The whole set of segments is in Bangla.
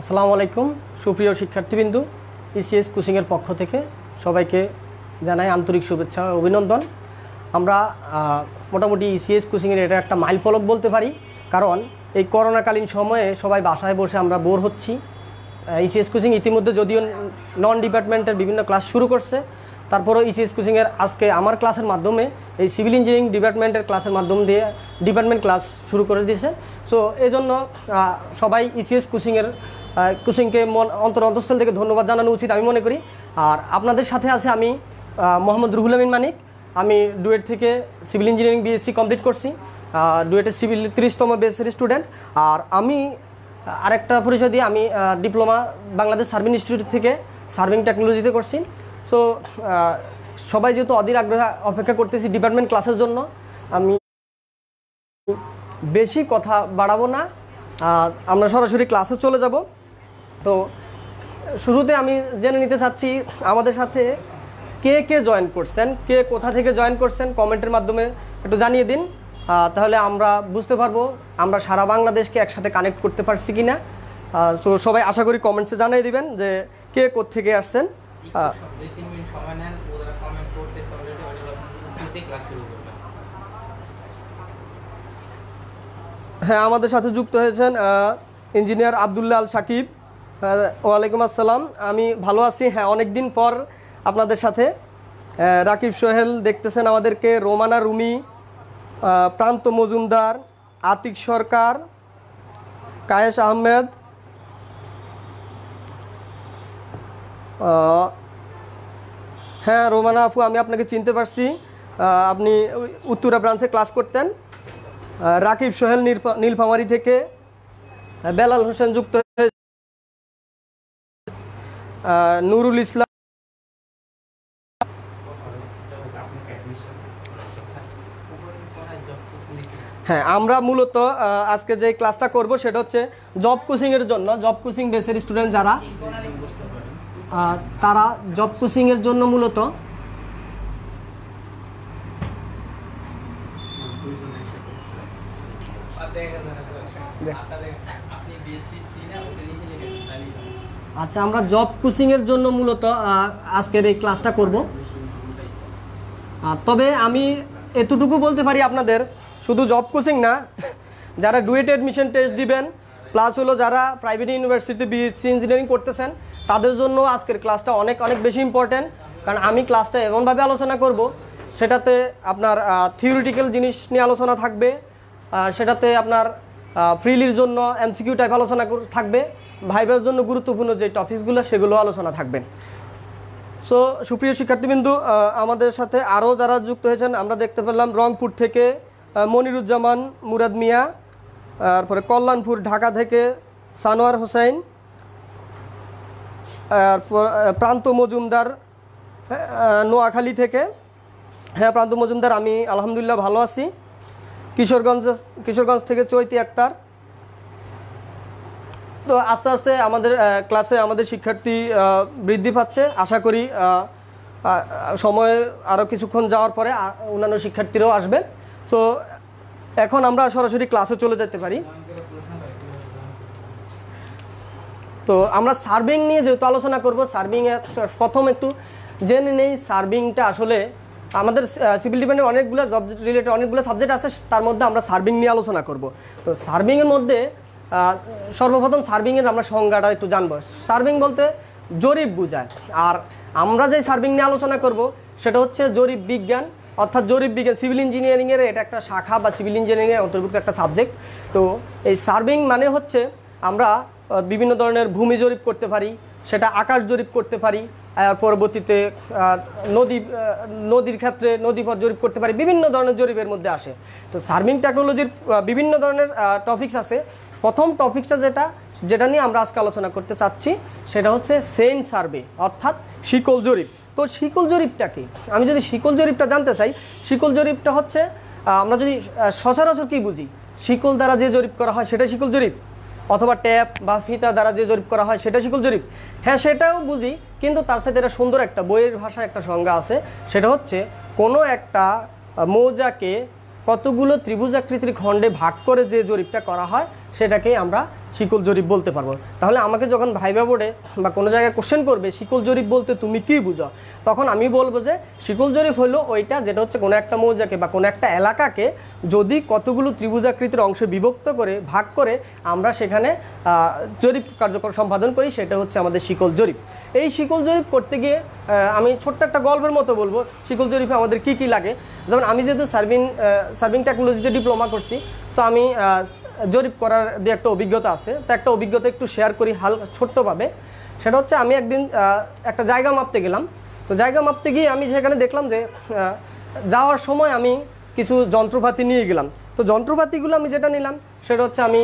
আসসালামু আলাইকুম সুপ্রিয় শিক্ষার্থীবৃন্দু, ইসিএস কোচিংয়ের পক্ষ থেকে সবাইকে জানাই আন্তরিক শুভেচ্ছা ও অভিনন্দন। আমরা মোটামুটি ইসিএস কোচিংয়ের এটা একটা মাইলফলক বলতে পারি, কারণ এই করোনাকালীন সময়ে সবাই বাসায় বসে আমরা বোর হচ্ছি। ইসিএস কোচিং ইতিমধ্যে যদিও নন ডিপার্টমেন্টের বিভিন্ন ক্লাস শুরু করছে, তারপরেও ইসিএস কোচিংয়ের আজকে আমার ক্লাসের মাধ্যমে এই সিভিল ইঞ্জিনিয়ারিং ডিপার্টমেন্টের ক্লাসের মাধ্যম দিয়ে ডিপার্টমেন্ট ক্লাস শুরু করে দিয়েছে। সো এই জন্য সবাই ইসিএস কোচিংকে অন্তঃস্থল থেকে ধন্যবাদ জানানো উচিত আমি মনে করি। আর আপনাদের সাথে আছে আমি মোহাম্মদ রুহুল আমিন মানিক। আমি ডুয়েট থেকে সিভিল ইঞ্জিনিয়ারিং বিএসসি কমপ্লিট করছি, ডুয়েটের সিভিল 30তম বেসের স্টুডেন্ট। আর আমি আরেকটা পরিচয় দিয়ে আমি ডিপ্লোমা বাংলাদেশ সার্ভিং ইনস্টিটিউট থেকে সার্ভিং টেকনোলজিতে করছি। সো সবাই যেহেতু অধীর আগ্রহে অপেক্ষা করতেছি ডিপার্টমেন্ট ক্লাসের জন্য, আমি বেশি কথা বাড়াবো না, আমরা সরাসরি ক্লাসে চলে যাব। তো শুরুতে আমি জেনে নিতে চাচ্ছি আমাদের সাথে কে কে জয়েন করছেন, কে কোথা থেকে জয়েন করছেন, কমেন্টের মাধ্যমে একটু জানিয়ে দিন। তাহলে আমরা বুঝতে পারবো আমরা সারা বাংলাদেশকে একসাথে কানেক্ট করতে পারছি কিনা। তো সবাই আশা করি কমেন্টসে জানিয়ে দিবেন যে কে কোথা থেকে আসছেন। হ্যাঁ, আমাদের সাথে যুক্ত হয়েছেন ইঞ্জিনিয়ার আব্দুল্লাহ আল সাকিব। ওয়ালাইকুম আসসালাম, আমি ভালো আছি। হ্যাঁ, অনেক দিন পর আপনাদের সাথে। রাকিব সোহেল দেখতেছেন আমাদেরকে, রোমানা রুমি, প্রান্ত মজুমদার, আতিক সরকার, কায়েস আহমেদ, হ্যাঁ রোমানা আপু আমি আপনাকে চিনতে পারছি, আপনি উত্তরা ব্রাঞ্চে ক্লাস করতেন। রাকিব সোহেল নীলফামারী থেকে, বেলাল হোসেন যুক্ত হয়েছে, নুরুল ইসলাম। হ্যাঁ, আমরা মূলত আজকে যে ক্লাসটা করব সেটা হচ্ছে জব কোচিংয়ের জন্য, জব কোচিং বেসের স্টুডেন্ট যারা, তারা জব কোচিংয়ের জন্য মূলত আচ্ছা আমরা জব কোচিংয়ের জন্য মূলত আজকের এই ক্লাসটা করব। তবে আমি এতটুকু বলতে পারি আপনাদের, শুধু জব কোচিং না, যারা ডুয়েট অ্যাডমিশন টেস্ট দিবেন, প্লাস হলো যারা প্রাইভেট ইউনিভার্সিটিতে বিএসসি ইঞ্জিনিয়ারিং করতেছেন, তাদের জন্য আজকের ক্লাসটা অনেক অনেক বেশি ইম্পর্ট্যান্ট। কারণ আমি ক্লাসটা এমনভাবে আলোচনা করব, সেটাতে আপনার থিওরিটিক্যাল জিনিস নিয়ে আলোচনা থাকবে, সেটাতে আপনার প্রিলির জন্য এমসিকিউ টাইপ আলোচনা থাকবে, ভাইবার জন্য গুরুত্বপূর্ণ যে টপিকসগুলো সেগুলো আলোচনা থাকবে। সো সুপ্রিয় শিক্ষার্থীবৃন্দু, আমাদের সাথে আরও যারা যুক্ত হয়েছেন আমরা দেখতে পেলাম রংপুর থেকে মনিরুজ্জামান মুরাদ মিয়া, তারপরে কল্যাণপুর ঢাকা থেকে সানোয়ার হোসেন, প্রান্ত মজুমদার নোয়াখালী থেকে। হ্যাঁ প্রান্ত মজুমদার, আমি আলহামদুলিল্লাহ ভালো আছি। কিশোরগঞ্জ থেকে চৈতি আক্তার। তো আস্তে আস্তে আমাদের ক্লাসে আমাদের শিক্ষার্থী বৃদ্ধি পাচ্ছে, আশা করি সময় আরও কিছুক্ষণ যাওয়ার পরে অন্যান্য শিক্ষার্থীরাও আসবে। সো এখন আমরা সরাসরি ক্লাসে চলে যেতে পারি। তো আমরা সার্ভিং নিয়ে যেহেতু আলোচনা করব, সার্ভিংয়ে প্রথম একটু জেনে নেই সার্ভিংটা আসলে আমাদের সিভিল ডিপার্টমেন্টে অনেকগুলো জব রিলেটেড অনেকগুলো সাবজেক্ট আছে, তার মধ্যে আমরা সার্ভিং নিয়ে আলোচনা করব। তো সার্ভিংয়ের মধ্যে সর্বপ্রথম সার্ভিংয়ের আমরা সংজ্ঞাটা একটু জানবো। সার্ভিং বলতে জরিপ বোঝায়, আর আমরা যে সার্ভিং নিয়ে আলোচনা করব সেটা হচ্ছে জরিপ বিজ্ঞান, অর্থাৎ জরিপ বিজ্ঞান সিভিল ইঞ্জিনিয়ারিংয়ের এটা একটা শাখা বা সিভিল ইঞ্জিনিয়ারিংয়ের অন্তর্ভুক্ত একটা সাবজেক্ট। তো এই সার্ভিং মানে হচ্ছে আমরা বিভিন্ন ধরনের ভূমি জরিপ করতে পারি, সেটা আকাশ জরিপ করতে পারি, পরবর্তীতে নদীর ক্ষেত্রে নদীপথ জরিপ করতে পারি, বিভিন্ন ধরনের জরিপের মধ্যে আসে। তো সার্ভিং টেকনোলজির বিভিন্ন ধরনের টপিকস আছে। প্রথম টপিকটা যেটা নিয়ে আমরা আজকে আলোচনা করতে চাচ্ছি সেটা হচ্ছে সেন সার্ভে, অর্থাৎ শিকল জরিপ। তো শিকল জরিপটা কি? আমি যদি শিকল জরিপটা জানতে চাই, শিকল জরিপটা হচ্ছে আমরা যদি সচরাচর কি বুঝি, শিকল দ্বারা যে জরিপ করা হয় সেটা শিকল জরিপ, অথবা ট্যাপ বা ফিতা দ্বারা যে জরিপ করা হয় সেটা শিকল জরিপ। হ্যাঁ সেটাও বুঝি, কিন্তু তার সাথে এটা সুন্দর একটা বইয়ের ভাষায় একটা সংজ্ঞা আছে, সেটা হচ্ছে কোনো একটা মৌজাকে কতগুলো ত্রিভুজাকৃতির খণ্ডে ভাগ করে যে জরিপটা করা হয় সেটাকেই আমরা শিকল জরিপ বলতে পারবো। তাহলে আমাকে যখন ভাইবা বোর্ডে বা কোনো জায়গায় কোশ্চেন করবে শিকল জরিপ বলতে তুমি কি বুঝো, তখন আমি বলবো যে শিকল জরিপ হলো ওইটা যেটা হচ্ছে কোনো একটা মৌজাকে বা কোনো একটা এলাকাকে যদি কতগুলো ত্রিভুজাকৃতির অংশে বিভক্ত করে ভাগ করে আমরা সেখানে জরিপ কার্যকর সম্পাদন করি, সেটা হচ্ছে আমাদের শিকল জরিপ। এই শিকল জরিপ করতে গিয়ে আমি ছোট্ট একটা গল্পের মতো বলবো শিকল জরিপে আমাদের কি কি লাগে। যেমন আমি যেহেতু সার্ভিং টেকনোলজিতে ডিপ্লোমা করছি, সো আমি জরিপ করার যে একটা অভিজ্ঞতা আছে, তো একটা অভিজ্ঞতা একটু শেয়ার করি ছোট্টভাবে। সেটা হচ্ছে আমি একদিন একটা জায়গা মাপতে গেলাম। তো জায়গা মাপতে গিয়ে আমি সেখানে দেখলাম যে যাওয়ার সময় আমি কিছু যন্ত্রপাতি নিয়ে গেলাম। তো যন্ত্রপাতিগুলো আমি যেটা নিলাম সেটা হচ্ছে আমি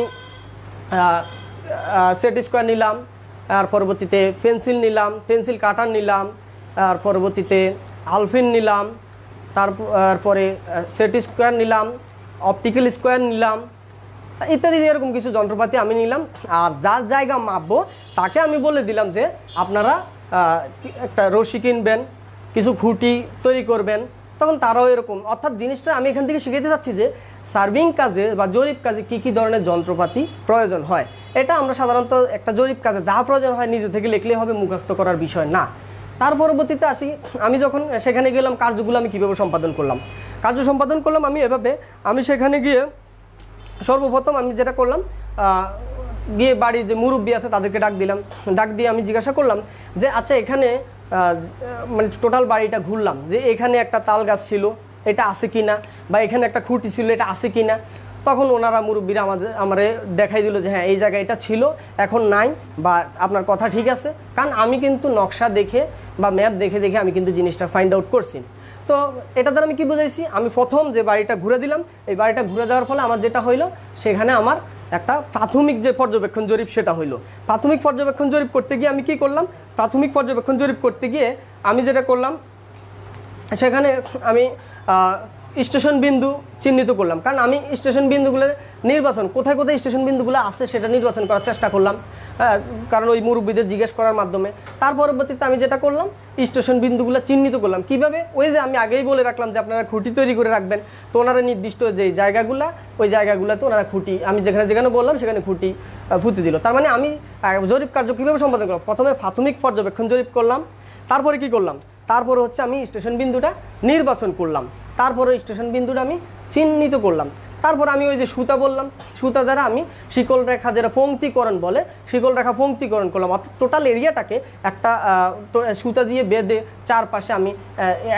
সেট স্কোয়ার নিলাম, আর পরবর্তীতে পেন্সিল নিলাম, পেন্সিল কাটার নিলাম, আর পরবর্তীতে আলফিন নিলাম, তারপরে সেট স্কোয়ার নিলাম, অপটিক্যাল স্কোয়ার নিলাম, ইত্যাদি এরকম কিছু যন্ত্রপাতি আমি নিলাম। আর যার জায়গা মাপবো তাকে আমি বলে দিলাম যে আপনারা একটা রশি কিনবেন, কিছু খুঁটি তৈরি করবেন। তখন তারাও এরকম, অর্থাৎ জিনিসটা আমি এখান থেকে শিখাতে চাচ্ছি যে সার্ভিং কাজে বা জরিপ কাজে কী কী ধরনের যন্ত্রপাতি প্রয়োজন হয়। এটা আমরা সাধারণত একটা জরিপ কাজে যা প্রয়োজন হয় নিজে থেকে লিখলেই হবে, মুখস্থ করার বিষয় না। তার পরবর্তীতে আসি, আমি যখন সেখানে গেলাম কার্যগুলো আমি কীভাবে সম্পাদন করলাম। কার্য সম্পাদন করলাম আমি এভাবে, আমি সেখানে গিয়ে সর্বপ্রথম আমি যেটা করলাম, গিয়ে বাড়ির যে মুরব্বী আছে তাদেরকে ডাক দিলাম। ডাক দিয়ে আমি জিজ্ঞাসা করলাম যে আচ্ছা এখানে মানে টোটাল বাড়িটা ঘুরলাম যে এখানে একটা তাল গাছ ছিল, এটা আছে কি না, বা এখানে একটা খুঁটি ছিল, এটা আছে কি না। তখন ওনারা মুরব্বীরা আমারে দেখাই দিল যে হ্যাঁ এই জায়গায় এটা ছিল, এখন নাই, বা আপনার কথা ঠিক আছে। কারণ আমি কিন্তু নকশা দেখে বা ম্যাপ দেখে দেখে আমি কিন্তু জিনিসটা ফাইন্ড আউট করছি। তো এটা দ্বারা আমি কি বুঝাইছি, আমি প্রথম যে বাড়িটা ঘুরে দিলাম, এই বাড়িটা ঘুরে দেওয়ার ফলে আমার যেটা হইলো সেখানে আমার একটা প্রাথমিক যে পর্যবেক্ষণ জরিপ সেটা হইলো। প্রাথমিক পর্যবেক্ষণ জরিপ করতে গিয়ে আমি কি করলাম, প্রাথমিক পর্যবেক্ষণ জরিপ করতে গিয়ে আমি যেটা করলাম সেখানে আমি স্টেশন বিন্দু চিহ্নিত করলাম। কারণ আমি স্টেশন বিন্দুগুলো নির্বাচন কোথায় কোথায় স্টেশন বিন্দুগুলো আছে সেটা নির্বাচন করার চেষ্টা করলাম, কারণ ওই মুরব্বীদের জিজ্ঞেস করার মাধ্যমে। তার পরবর্তীতে আমি যেটা করলাম স্টেশন বিন্দুগুলো চিহ্নিত করলাম। কিভাবে, ওই যে আমি আগেই বলে রাখলাম যে আপনারা খুঁটি তৈরি করে রাখবেন। তো ওনারা নির্দিষ্ট যে জায়গাগুলো, ওই জায়গাগুলোতে ওনারা খুঁটি, আমি যেখানে যেখানে বললাম সেখানে খুঁটি ফুটে দিল। তার মানে আমি জরিপ কার্য কীভাবে সম্পাদন করলাম, প্রথমে প্রাথমিক পর্যবেক্ষণ জরিপ করলাম, তারপরে কি করলাম, তারপরে হচ্ছে আমি স্টেশন বিন্দুটা নির্বাচন করলাম, তারপরে স্টেশন বিন্দুটা আমি চিহ্নিত করলাম। তারপর আমি ওই যে সুতা বললাম, সুতা দ্বারা আমি শিকল রেখা যেটা পঙ্ক্তিকরণ বলে, শিকল রেখা পঙ্ক্তিকরণ করলাম। অর্থাৎ টোটাল এরিয়াটাকে একটা সুতা দিয়ে বেঁধে চারপাশে আমি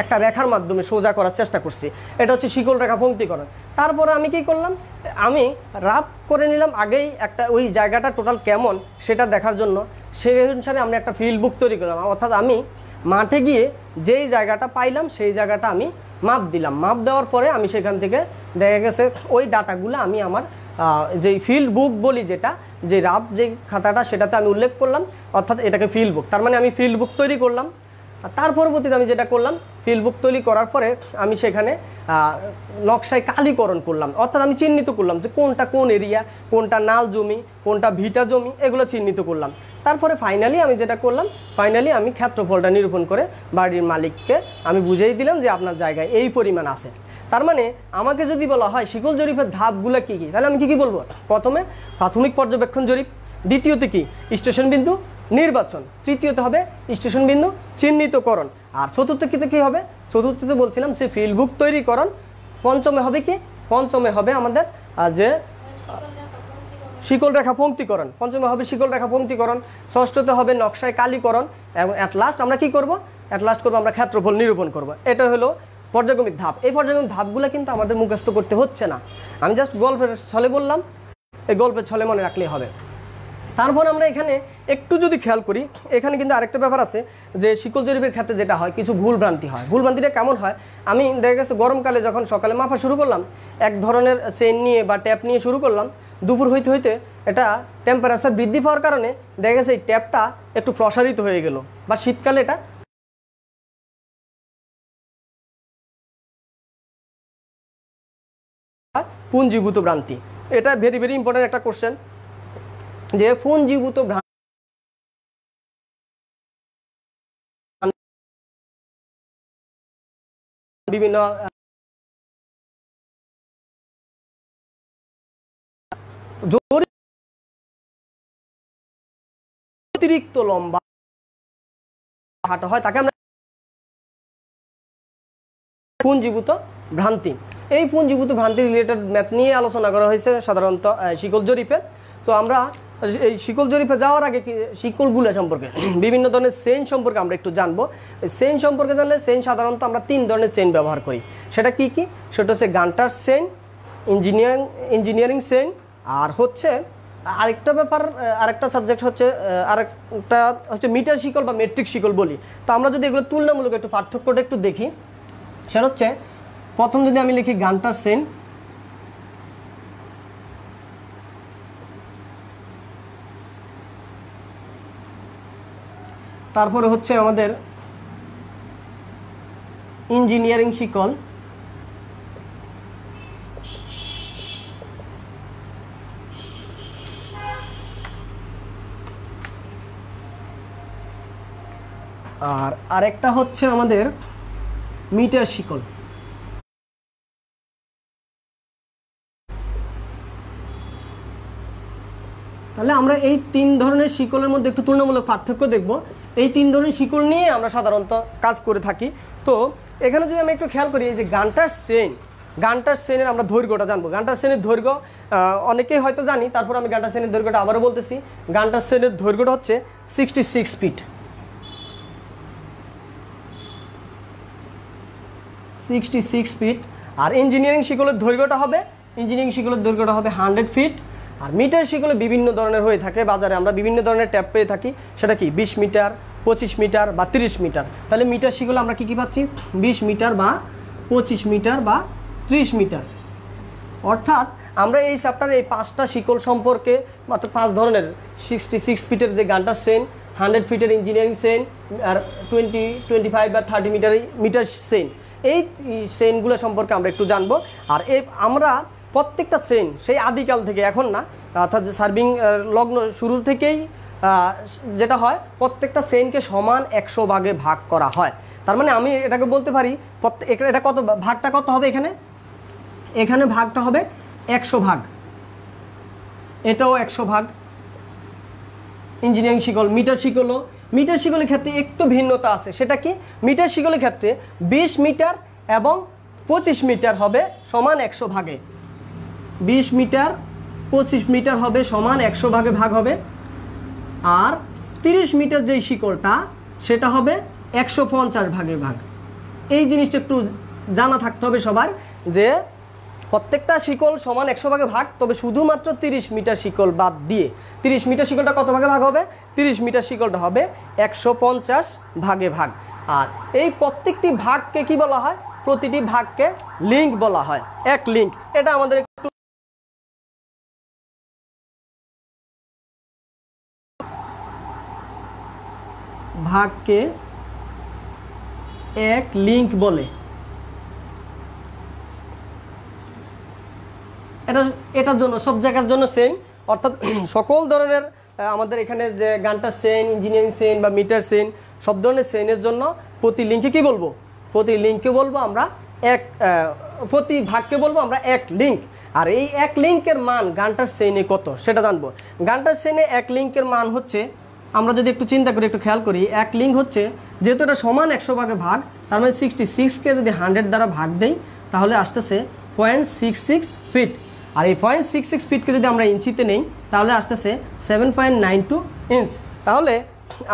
একটা রেখার মাধ্যমে সোজা করার চেষ্টা করছি, এটা হচ্ছে শিকল রেখা পঙ্ক্তিকরণ। তারপরে আমি কি করলাম, আমি রাফ করে নিলাম আগেই একটা ওই জায়গাটা টোটাল কেমন সেটা দেখার জন্য। সেই অনুসারে আমি একটা ফিল্ড বুক তৈরি করলাম। অর্থাৎ আমি মাঠে গিয়ে যেই জায়গাটা পাইলাম সেই জায়গাটা আমি মাপ দিলাম। মাপ দেওয়ার পরে আমি সেখান থেকে দেখা গেছে ওই ডাটাগুলো আমি আমার যেই ফিল্ড বুক বলি, যেটা যে রাফ যে খাতাটা সেটাতে আমি উল্লেখ করলাম, অর্থাৎ এটাকে ফিল্ড বুক। তার মানে আমি ফিল্ড বুক তৈরি করলাম। তার পরবর্তীতে আমি যেটা করলাম, ফিল্ড বুক তৈরি করার পরে আমি সেখানে নকশায় কালীকরণ করলাম। অর্থাৎ আমি চিহ্নিত করলাম যে কোনটা কোন এরিয়া, কোনটা নাল জমি, কোনটা ভিটা জমি, এগুলো চিহ্নিত করলাম। তারপরে ফাইনালি আমি যেটা করলাম, ফাইনালি আমি ক্ষেত্রফলটা নিরূপণ করে বাড়ির মালিককে আমি বুঝিয়ে দিলাম যে আপনার জায়গায় এই পরিমাণ আছে। তার মানে আমাকে যদি বলা হয় শিকল জরিপের ধাপগুলো কী কী, তাহলে আমি কী বলবো, প্রথমে প্রাথমিক পর্যবেক্ষণ জরিপ, দ্বিতীয়তে কি স্টেশন বিন্দু নির্বাচন, তৃতীয়তে হবে স্টেশন বিন্দু চিহ্নিতকরণ, আর চতুর্থতে কী হবে, চতুর্থতে বলছিলাম সে ফিল্ড বুক তৈরিকরণ, পঞ্চমে হবে কি, পঞ্চমে হবে আমাদের যে শিকল রেখা পঙ্ক্তিকরণ, পঞ্চমে হবে শিকল রেখা পঙ্ক্তিকরণ, ষষ্ঠতে হবে নকশায় কালীকরণ, এবং অ্যাট লাস্ট আমরা কি করব, অ্যাট লাস্ট করবো আমরা ক্ষেত্রফল নিরূপণ করব। এটা হলো পর্যায়ক্রমিক ধাপ। এই পর্যায়ক্রমিক ধাপগুলো কিন্তু আমাদের মুখস্থ করতে হচ্ছে না, আমি জাস্ট গল্পের ছলে বললাম, এই গল্পের ছলে মনে রাখলেই হবে। তারপর আমরা এখানে একটু যদি খেয়াল করি, এখানে কিন্তু আরেকটা ব্যাপার আছে যে শিকল জরিপের ক্ষেত্রে যেটা হয় কিছু ভুলভ্রান্তি হয়। ভুলভ্রান্তিটা কেমন হয়, আমি দেখা গেছে গরমকালে যখন সকালে মাপা শুরু করলাম, এক ধরনের চেইন নিয়ে বা ট্যাপ নিয়ে শুরু করলাম, দুপুর হইতে হইতে এটা টেম্পারেচার বৃদ্ধি পাওয়ার কারণে দেখা গেছে এই ট্যাপটা একটু প্রসারিত হয়ে গেল, বা শীতকালে এটা পুঞ্জীভূত ভ্রান্তি। এটা ভেরি ভেরি ইম্পর্টেন্ট একটা কোশ্চেন, যে পুঞ্জীভূত ভ্রান্তি বিভিন্ন অতিরিক্ত লম্বা হাঁটা হয় তাকে আমরা পুঞ্জীভূত ভ্রান্তি। এই পুঞ্জীভূত ভ্রান্তি রিলেটেড ম্যাথ নিয়ে আলোচনা করা হয়েছে সাধারণত শিকল জরিপে। তো আমরা এই শিকল জরিপে যাওয়ার আগে শিকলগুলো সম্পর্কে বিভিন্ন ধরনের চেইন সম্পর্কে আমরা একটু জানবো। চেইন সম্পর্কে জানলে চেইন সাধারণত আমরা 3 ধরনের চেইন ব্যবহার করি। সেটা কি কি? সেটা হচ্ছে গান্টার চেইন, ইঞ্জিনিয়ারিং চেইন, আর হচ্ছে আরেকটা ব্যাপার, আরেকটা সাবজেক্ট হচ্ছে আরেকটা হচ্ছে মিটার শিকল বা মেট্রিক শিকল বলি। তো আমরা যদি এগুলো তুলনামূলক একটু পার্থক্যটা একটু দেখি, সেটা হচ্ছে প্রথম যদি আমি লিখি গান্টার চেইন, তারপরে হচ্ছে আমাদের ইঞ্জিনিয়ারিং শিকল, আর আরেকটা হচ্ছে আমাদের মিটার শিকল। তাহলে আমরা এই 3 ধরনের শিকলের মধ্যে একটু তুলনামূলক পার্থক্য দেখব। এই 3 ধরনের শিকল নিয়ে আমরা সাধারণত কাজ করে থাকি। তো এখানে যদি আমি একটু খেয়াল করি, এই যে গান্টার চেইনের আমরা দৈর্ঘ্যটা জানবো। গান্টার চেইনের দৈর্ঘ্য অনেকেই হয়তো জানি, তারপর আমি গান্টার চেইনের দৈর্ঘ্যটা আবারও বলতেছি। গান্টার চেইনের দৈর্ঘ্যটা হচ্ছে 66 ফিট। 66 ফিট। আর ইঞ্জিনিয়ারিং শিকলের দৈর্ঘ্যটা হবে 100 ফিট। আর মিটার শিকলে বিভিন্ন ধরনের হয়ে থাকে, বাজারে আমরা বিভিন্ন ধরনের ট্যাপ পেয়ে থাকি। সেটা কি 20 মিটার, 25 মিটার বা 30 মিটার। তাহলে মিটার শিকলে আমরা কি পাচ্ছি? 20 মিটার বা 25 মিটার বা 30 মিটার। অর্থাৎ আমরা এই চ্যাপ্টারে এই 5টা শিকল সম্পর্কে মাত্র 5 ধরনের 66 ফিটের যে গান্টার চেইন, 100 ফিটের ইঞ্জিনিয়ারিং চেইন, আর 20, 25 বা 30 মিটার চেইন, এই চেইনগুলো সম্পর্কে আমরা একটু জানবো। আর আমরা প্রত্যেকটা চেইন সেই আদিকাল থেকে, এখন না, অর্থাৎ সার্ভিং লগ্ন শুরু থেকেই যেটা হয়, প্রত্যেকটা চেইনকে সমান 100 ভাগে ভাগ করা হয়। তার মানে আমি এটাকে বলতে পারি এটা কত ভাগটা কত হবে? এখানে ভাগটা হবে 100 ভাগ, এটাও 100 ভাগ। ইঞ্জিনিয়ারিং শিকল, মিটার শিকলের ক্ষেত্রে একটু ভিন্নতা আছে। সেটা কি? মিটার শিকলের ক্ষেত্রে 20 মিটার এবং 25 মিটার হবে সমান 100 ভাগে। 20 মিটার 25 মিটার হবে সমান 100 ভাগে ভাগ হবে। আর 30 মিটার যেই শিকলটা, সেটা হবে 150 ভাগে ভাগ। এই জিনিসটা একটু জানা থাকতে হবে সবার, যে প্রত্যেকটা শিকল সমান 100 ভাগে ভাগ, তবে শুধুমাত্র 30 মিটার শিকল বাদ দিয়ে। 30 মিটার শিকলটা কত ভাগে ভাগ হবে? 30 মিটার শিকলটা হবে 150 ভাগে ভাগ। আর এই প্রত্যেকটি ভাগকে কি বলা হয়? প্রতিটি ভাগকে লিঙ্ক বলা হয়, এক লিঙ্ক। এটা আমাদের একটু ভাগকে এক লিঙ্ক বলে। এটার জন্য সব জায়গার জন্য সেম, অর্থাৎ সকল ধরনের আমাদের এখানে যে গান্টার চেইন, ইঞ্জিনিয়ারিং চেইন বা মিটার চেইন, সব ধরনের চেইনের জন্য প্রতি লিঙ্কে কি বলবো? প্রতি লিঙ্কে বলবো আমরা প্রতি ভাগকে বলবো আমরা এক লিঙ্ক। আর এই এক লিঙ্কের মান গান্টার চেইনে কত সেটা জানবো। গান্টার চেইনে এক লিঙ্কের মান হচ্ছে, আমরা যদি একটু চিন্তা করি, একটু খেয়াল করি, এক লিঙ্ক হচ্ছে, যেহেতু এটা সমান 100 ভাগে ভাগ, তার মানে 66কে যদি 100 দ্বারা ভাগ দেই তাহলে আসতেছে 0.66 ফিট। আর এই 0.66 ফিটকে যদি আমরা ইঞ্চিতে নেই তাহলে আসতেছে 7.92 ইঞ্চ। তাহলে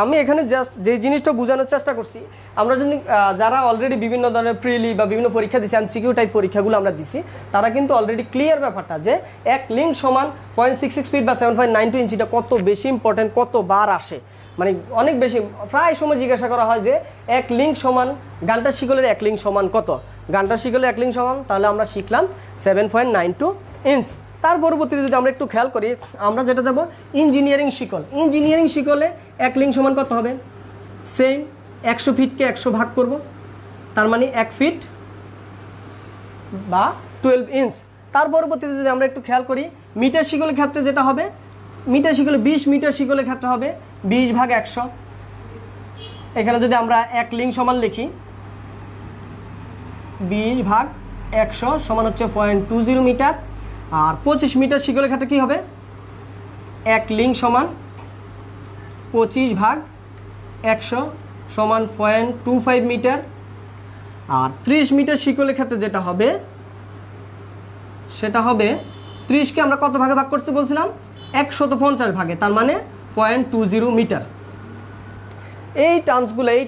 আমি এখানে জাস্ট যে জিনিসটা বোঝানোর চেষ্টা করছি, আমরা যদি যারা অলরেডি বিভিন্ন ধরনের প্রিলি বা বিভিন্ন পরীক্ষা দিচ্ছি, এমসিকিউ টাইপ পরীক্ষাগুলো আমরা দিছি, তারা কিন্তু অলরেডি ক্লিয়ার ব্যাপারটা যে এক লিঙ্ক সমান 0.66 ফিট বা 7.92 ইঞ্চ। এটা কত বেশি ইম্পর্টেন্ট, কতবার আসে, মানে অনেক বেশি। প্রায় সময় জিজ্ঞাসা করা হয় যে এক লিঙ্ক সমান, গান্টার শিকলের এক লিঙ্ক সমান কত? গান্টার শিকলের এক লিঙ্ক সমান, তাহলে আমরা শিখলাম 7.92 ইঞ্চ। তার পরবর্তীতে যদি আমরা একটু খেয়াল করি, আমরা যেটা যাব ইঞ্জিনিয়ারিং শিকল। ইঞ্জিনিয়ারিং শিকলে এক লিঙ্ক সমান কত হবে? সেম, 100 ফিটকে 100 ভাগ করব, তার মানে 1 ফিট বা 12 ইঞ্চ। তার পরবর্তীতে যদি আমরা একটু খেয়াল করি, মিটার শিকলের ক্ষেত্রে যেটা হবে, মিটার শিকলে 20 মিটার শিকলের ক্ষেত্রে হবে 20 ভাগ 100। এখানে যদি আমরা এক লিঙ্ক সমান লিখি, 20 ভাগ 100 সমান হচ্ছে 0.20 মিটার। আর 25 মিটার শিকলের ক্ষেত্রে কি হবে? এক লিঙ্ক সমান 25/100 সমান 0.25 মিটার। আর 30 মিটার শিকলের ক্ষেত্রে যেটা হবে সেটা হবে 30কে আমরা কত ভাগে ভাগ করতে বলছিলাম 150 ভাগে, তার মানে 0.20 মিটার। এই টার্মসগুলো এই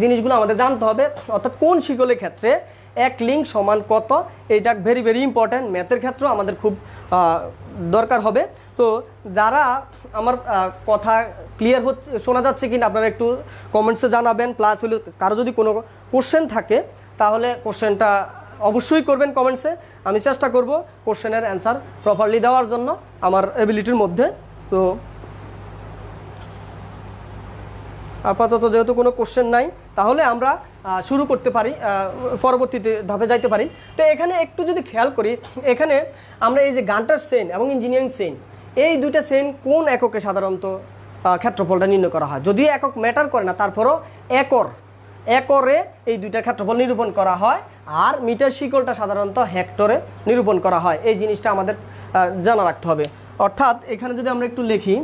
জিনিসগুলো আমাদের জানতে হবে, অর্থাৎ কোন শিকলের ক্ষেত্রে এক লিঙ্ক সমান কত, এইটা ভেরি ভেরি ইম্পর্ট্যান্ট, ম্যাথের ক্ষেত্রেও আমাদের খুব দরকার হবে। তো যারা আমার কথা ক্লিয়ার হচ্ছে শোনা যাচ্ছে কিনা আপনারা একটু কমেন্টসে জানাবেন, প্লাস হলে কারো যদি কোনো কোশ্চেন থাকে তাহলে কোশ্চেনটা অবশ্যই করবেন কমেন্টসে, আমি চেষ্টা করব কোশ্চেনের অ্যান্সার প্রপারলি দেওয়ার জন্য আমার এবিলিটির মধ্যে। তো আপাতত যেহেতু কোনো কোশ্চেন নাই তাহলে আমরা শুরু করতে পারি, পরবর্তীতে ধাপে যাইতে পারি। তো এখানে একটু যদি খেয়াল করি, এখানে আমরা এই যে গান্টার চেইন এবং ইঞ্জিনিয়ারিং চেইন, এই দুইটা চেইন কোন এককে সাধারণত ক্ষেত্রফলটা নির্ণয় করা হয়, যদিও একক ম্যাটার করে না, তারপরও একরে এই দুইটার ক্ষেত্রফল নিরূপণ করা হয়, আর মিটার শিকলটা সাধারণত হেক্টরে নিরূপণ করা হয়। এই জিনিসটা আমাদের জানা রাখতে হবে। অর্থাৎ এখানে যদি আমরা একটু লিখি,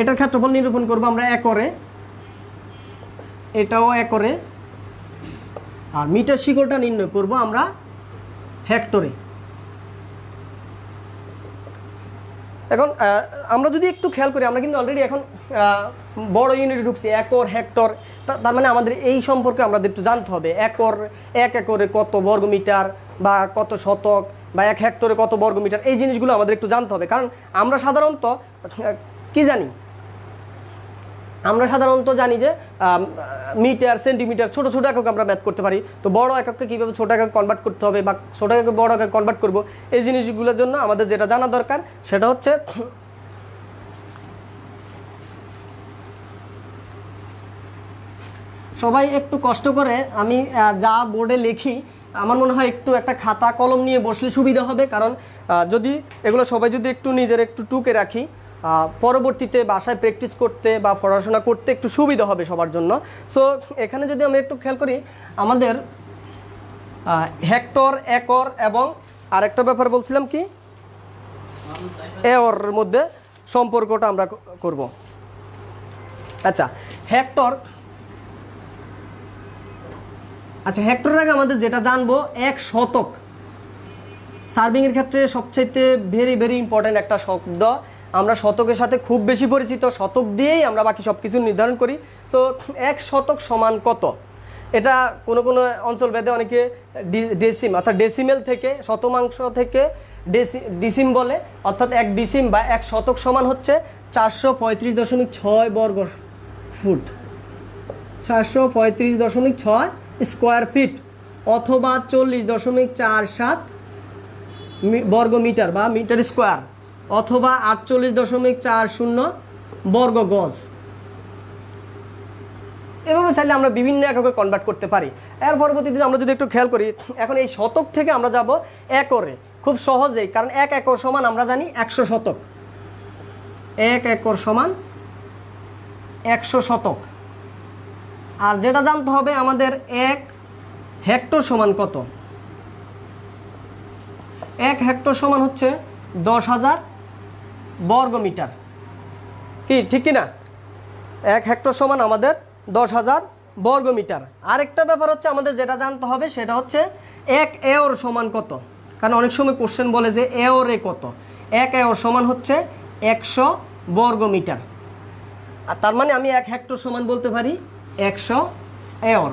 এটার ক্ষেত্রফল নিরূপণ করবো আমরা একরে, এটাও একরে, আর মিটার শিকলটা নির্ণয় করব আমরা হেক্টরে। এখন আমরা যদি একটু খেয়াল করি, আমরা কিন্তু অলরেডি এখন বড় ইউনিটে ঢুকছি, একর হেক্টর, তার মানে আমাদের এই সম্পর্কে আমাদের একটু জানতে হবে। এক একরে কত বর্গ মিটার বা কত শতক, বা এক হেক্টরে কত বর্গ মিটার, এই জিনিসগুলো আমাদের একটু জানতে হবে। কারণ আমরা সাধারণত কি জানি, আমরা সাধারণত জানি যে মিটার, সেন্টিমিটার, ছোট ছোট একক আমরা ম্যাথ করতে পারি। তো বড় এককে কীভাবে ছোট একক কনভার্ট করতে হবে বা ছোট একক বড় একক কনভার্ট করব, এই জিনিসগুলোর জন্য আমাদের যেটা জানা দরকার সেটা হচ্ছে সবাই একটু কষ্ট করে, আমি যা বোর্ডে লিখি আমার মনে হয় একটু একটা খাতা কলম নিয়ে বসলে সুবিধা হবে। কারণ যদি এগুলো সবাই যদি একটু নিজের একটু টুকে রাখি, পরবর্তীতে বাসায় প্র্যাকটিস করতে বা পড়াশোনা করতে একটু সুবিধা হবে সবার জন্য। সো এখানে যদি আমরা একটু খেয়াল করি, আমাদের হেক্টর, একর এবং আরেকটা ব্যাপার বলছিলাম কি, এর মধ্যে সম্পর্কটা আমরা করব। আচ্ছা হেক্টর, হেক্টরের আগে আমাদের যেটা জানবো এক শতক। সার্ভিংয়ের ক্ষেত্রে সবচাইতে ভেরি ভেরি ইম্পর্ট্যান্ট একটা শব্দ, আমরা শতকের সাথে খুব বেশি পরিচিত, শতক দিয়েই আমরা বাকি সব কিছু নির্ধারণ করি। তো এক শতক সমান কত, এটা কোনো কোনো অঞ্চল ভেদে অনেকে ডেসিম অর্থাৎ ডেসিমেল থেকে, শতমাংশ থেকে ডিসিম বলে, অর্থাৎ এক ডিসিম বা এক শতক সমান হচ্ছে 435.6 বর্গ ফুট, 435.6 স্কোয়ার ফিট, অথবা 40.47 বর্গ মিটার বা মিটার স্কোয়ার, অথবা 48.40 বর্গ গজ। এভাবে চাইলে আমরা বিভিন্ন এককে কনভার্ট করতে পারি। এর পরবর্তীতে আমরা যদি একটু খেয়াল করি, এখন এই শতক থেকে আমরা যাব একরে খুব সহজেই, কারণ এক একর সমান আমরা জানি 100 শতক, এক একর সমান 100 শতক। আর যেটা জানতে হবে আমাদের এক হেক্টর সমান কত, এক হেক্টর সমান হচ্ছে 10,000 বর্গ মিটার, কি ঠিক কিনা? এক হেক্টর সমান আমাদের 10,000 বর্গ মিটার। আরেকটা ব্যাপার হচ্ছে আমাদের যেটা জানতে হবে সেটা হচ্ছে এক এওর সমান কত, কারণ অনেক সময় কোশ্চেন বলে যে এওরে কত। এক এওর সমান হচ্ছে 100 বর্গ মিটার, আর তার মানে আমি এক হেক্টর সমান বলতে পারি 100 এওর।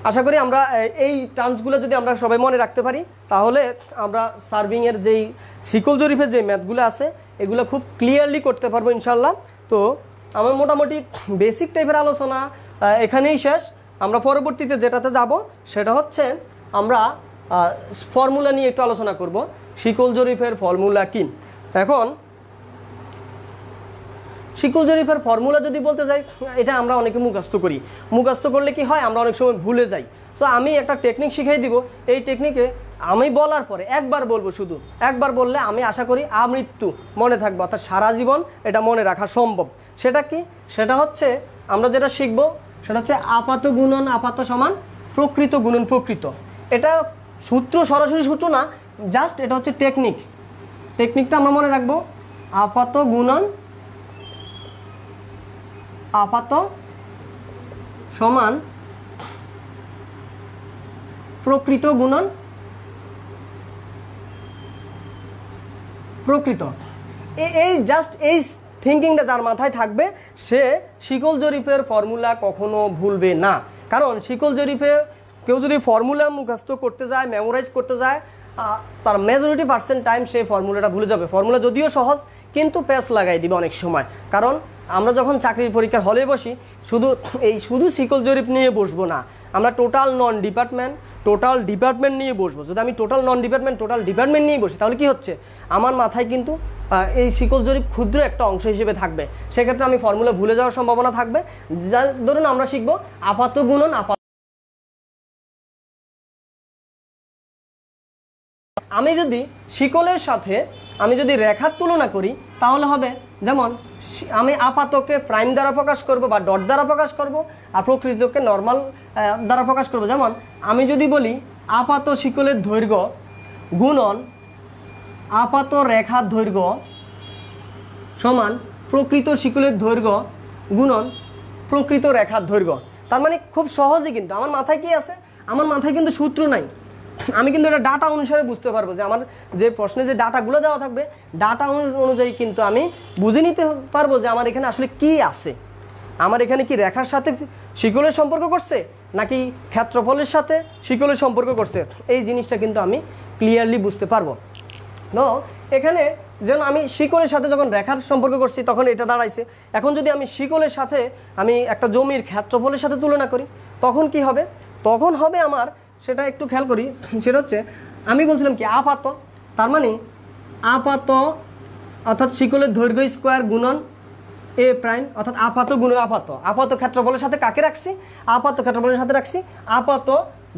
আশা করি আমরা এই টার্মসগুলো যদি আমরা সবাই মনে রাখতে পারি, তাহলে আমরা সার্ভিংয়ের যেই শিকল জরিপের যে ম্যাথগুলো আছে এগুলো খুব ক্লিয়ারলি করতে পারবো ইনশাল্লাহ। তো আমার মোটামুটি বেসিক টাইপের আলোচনা এখানেই শেষ। আমরা পরবর্তীতে যেটাতে যাব সেটা হচ্ছে আমরা ফর্মুলা নিয়ে একটু আলোচনা করব, শিকল জরিপের ফর্মুলা কি। এখন শিকল জরিপের ফর্মুলা যদি বলতে যাই, এটা আমরা অনেকে মুখস্থ করি, মুখস্থ করলে কি হয় আমরা অনেক সময় ভুলে যাই। সো আমি একটা টেকনিক শিখিয়ে দিব, এই টেকনিকে আমি বলার পরে একবার বলবো, শুধু একবার বললে আমি আশা করি আমৃত্যু মনে থাকবে, অর্থাৎ সারা জীবন এটা মনে রাখা সম্ভব। সেটা কি? সেটা হচ্ছে আমরা যেটা শিখব সেটা হচ্ছে আপাত গুণন আপাত সমান প্রকৃত গুণন প্রকৃত। এটা সূত্র, সরাসরি সূত্র না, জাস্ট এটা হচ্ছে টেকনিক। টেকনিকটা আমরা মনে রাখবো, আপাত গুণন আপাত সমান প্রকৃত গুণন প্রকৃত। এই জাস্ট এই থিঙ্কিংটা যার মাথায় থাকবে সে শিকল জরিপের ফর্মুলা কখনো ভুলবে না। কারণ শিকল জরিপে কেউ যদি ফর্মুলা মুখস্থ করতে যায়, মেমোরাইজ করতে যায়, তার মেজরিটি পার্সেন্ট টাইম সে ফর্মুলাটা ভুলে যাবে। ফর্মুলা যদিও সহজ, কিন্তু প্যাচ লাগাই দিবে অনেক সময়। কারণ আমরা যখন চাকরির পরীক্ষার হলে বসি, শুধু শিকল জরিপ নিয়ে বসবো না, আমরা টোটাল ডিপার্টমেন্ট নিয়ে বসবো। যদি আমি টোটাল ডিপার্টমেন্ট নিয়ে বসি, তাহলে কি হচ্ছে, আমার মাথায় কিন্তু এই শিকল জরিপ ক্ষুদ্র একটা অংশ হিসেবে থাকবে। সেক্ষেত্রে আমি ফর্মুলা ভুলে যাওয়ার সম্ভাবনা থাকবে। ধরুন আমরা শিখবো আপাত গুণন আমি যদি শিকলের সাথে আমি যদি রেখার তুলনা করি, তাহলে হবে যেমন আমি আপাতকে প্রাইম দ্বারা প্রকাশ করব বা ডট দ্বারা প্রকাশ করব, আর প্রকৃতকে নর্মাল দ্বারা প্রকাশ করব। যেমন আমি যদি বলি আপাত শিকলের দৈর্ঘ্য গুণন আপাত রেখার দৈর্ঘ্য সমান প্রকৃত শিকলের দৈর্ঘ্য গুণন প্রকৃত রেখার দৈর্ঘ্য। তার মানে খুব সহজই, কিন্তু আমার মাথায় কি আছে, আমার মাথায় কিন্তু সূত্র নাই। আমি কিন্তু এটা ডাটা অনুসারে বুঝতে পারবো যে আমার যে প্রশ্নে যে ডাটাগুলো দেওয়া থাকবে, ডাটা অনুযায়ী কিন্তু আমি বুঝে নিতে পারবো যে আমার এখানে আসলে কি আছে। আমার এখানে কি রেখার সাথে শিকলের সম্পর্ক করছে, নাকি ক্ষেত্রফলের সাথে শিকলের সম্পর্ক করছে, এই জিনিসটা কিন্তু আমি ক্লিয়ারলি বুঝতে পারবো। তো এখানে যেন আমি শিকলের সাথে যখন রেখার সম্পর্ক করছি, তখন এটা দাঁড়াইছে। এখন যদি আমি শিকলের সাথে আমি একটা জমির ক্ষেত্রফলের সাথে তুলনা করি, তখন কি হবে? তখন হবে আমার, সেটা একটু খেয়াল করি, সেটা হচ্ছে আমি বলছিলাম কি আপাত, তার মানে আপাত অর্থাৎ শিকলের দৈর্ঘ্য স্কোয়ার গুণন এ প্রাইম, অর্থাৎ আপাত গুণন আপাত ক্ষেত্রফলের সাথে কাকে রাখছি, আপাত ক্ষেত্রফলের সাথে রাখছি আপাত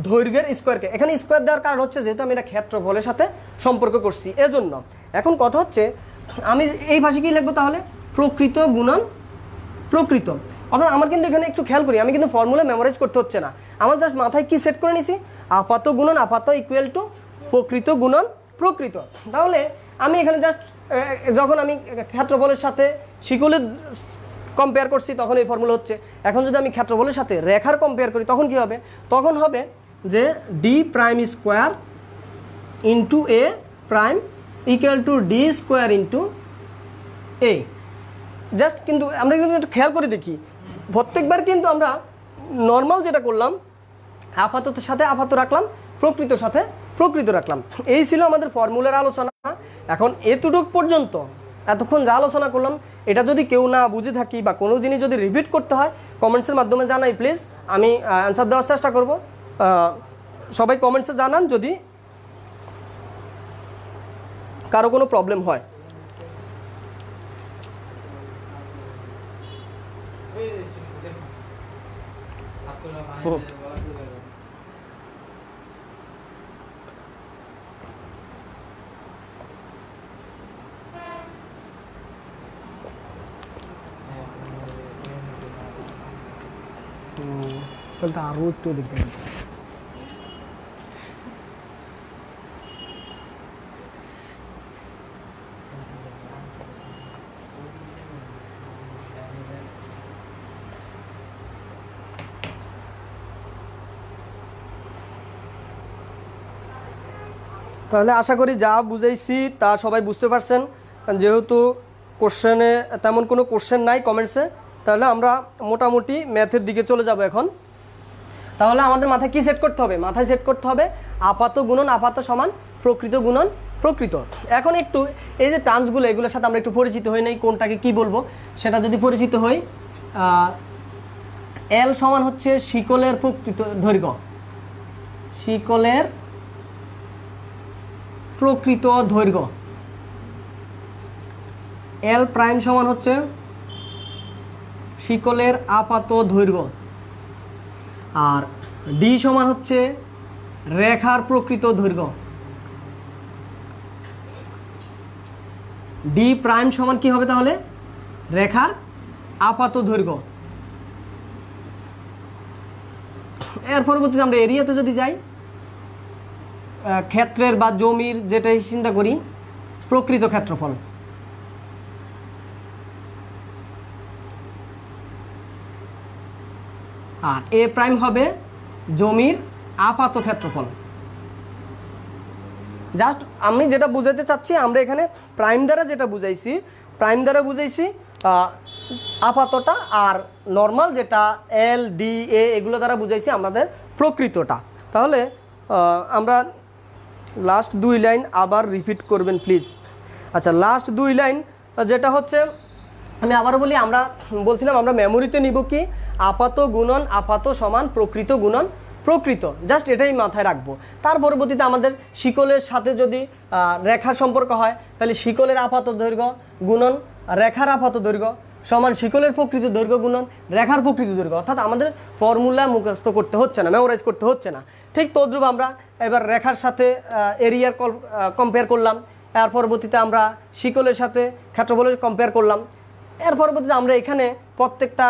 দৈর্ঘ্যের স্কোয়ারকে। এখানে স্কোয়ার দেওয়ার কারণ হচ্ছে যেহেতু আমি এটা ক্ষেত্রফলের সাথে সম্পর্ক করছি, এজন্য। এখন কথা হচ্ছে আমি এই ভাষায় কি লিখবো তাহলে, প্রকৃত গুণন প্রকৃত। অর্থাৎ আমার কিন্তু এখানে একটু খেয়াল করি, আমি কিন্তু ফর্মুলা মেমোরাইজ করতে হচ্ছে না, আমার জাস্ট মাথায় কি সেট করে নিছি, আপাত গুণন আপাত ইকুয়াল টু প্রকৃত গুণন প্রকৃত। তাহলে আমি এখানে জাস্ট যখন আমি ক্ষেত্রফলের সাথে শিকলের কম্পেয়ার করছি, তখন এই ফর্মুলা হচ্ছে। এখন যদি আমি ক্ষেত্রফলের সাথে রেখার কম্পেয়ার করি, তখন কি হবে? তখন হবে যে D prime square into A prime equal to D square into A. Just কিন্তু আমরা কিন্তু একটু খেয়াল করে দেখি, প্রত্যেকবার কিন্তু আমরা নর্মাল যেটা করলাম, আপাততের সাথে আপাত রাখলাম, প্রকৃতর সাথে প্রকৃত রাখলাম। এই ছিল আমাদের ফর্মুলার আলোচনা। এখন এতটুক পর্যন্ত এতক্ষণ যা আলোচনা করলাম, এটা যদি কেউ না বুঝে থাকি বা কোনো জিনিস যদি রিপিট করতে হয়, কমেন্টসের মাধ্যমে জানাই প্লিজ, আমি অ্যান্সার দেওয়ার চেষ্টা করব। সবাই কমেন্টসে জানান যদি কারো কোনো প্রবলেম হয়। আরো একটু দেখতে তাহলে আশা করি যা বুঝাইছি তা সবাই বুঝতে পারছেন। যেহেতু কোশ্চেনে তেমন কোনো কোশ্চেন নাই কমেন্টসে, তাহলে আমরা মোটামুটি ম্যাথের দিকে চলে যাব এখন। তাহলে আমাদের মাথায় কি সেট করতে হবে? মাথায় সেট করতে হবে আপাত গুণন আপাত সমান প্রকৃত গুণন প্রকৃত। এখন একটু এই যে টার্মসগুলো, এগুলোর সাথে আমরা একটু পরিচিত হই নাই, কোনটাকে কি বলবো সেটা যদি পরিচিত হই। এল সমান হচ্ছে শিকলের প্রকৃত দৈর্ঘ্য, শিকলের প্রকৃত দৈর্ঘ্য। এল প্রাইম সমান হচ্ছে শিকলের আপাত দৈর্ঘ্য, আর ডি সমান হচ্ছে রেখার প্রকৃত দৈর্ঘ্য। ডি প্রাইম সমান কি হবে তাহলে রেখার আপাত দৈর্ঘ্য। এর পরবর্তীতে আমরা এরিয়াতে যদি যাই, ক্ষেত্রের বা জমির যেটা চিন্তা করি প্রকৃত ক্ষেত্রফল, আর এ প্রাইম হবে জমির আপাত ক্ষেত্রফল। জাস্ট আমি যেটা বুঝাতে চাচ্ছি, আমরা এখানে প্রাইম দ্বারা যেটা বুঝাইছি, প্রাইম দ্বারা বুঝাইছি আপাতটা, আর নর্মাল যেটা এল ডি এ এগুলো দ্বারা বুঝাইছি আমাদের প্রকৃতটা। তাহলে আমরা লাস্ট 2 লাইন আবার রিপিট করবেন প্লিজ। আচ্ছা, লাস্ট 2 লাইন যেটা হচ্ছে, আমি আবারও বলি, আমরা বলছিলাম আমরা মেমোরিতে নিব কি আপাত গুণন আপাত সমান প্রকৃত গুণন প্রকৃত, জাস্ট এটাই মাথায় রাখবো। তার পরবর্তীতে আমাদের শিকলের সাথে যদি রেখার সম্পর্ক হয়, তাহলে শিকলের আপাত দৈর্ঘ্য গুণন রেখার আপাত দৈর্ঘ্য সমান শিকলের প্রকৃত দৈর্ঘ্য গুণন রেখার প্রকৃত দৈর্ঘ্য। অর্থাৎ আমাদের ফর্মুলা মুখস্থ করতে হচ্ছে না, মেমোরাইজ করতে হচ্ছে না। ঠিক তদ্রূপ আমরা এবার রেখার সাথে এরিয়ার কম্পেয়ার করলাম, এর পরবর্তীতে আমরা শিকলের সাথে ক্ষেত্রফলের কম্পেয়ার করলাম, এর পরবর্তীতে আমরা এখানে প্রত্যেকটা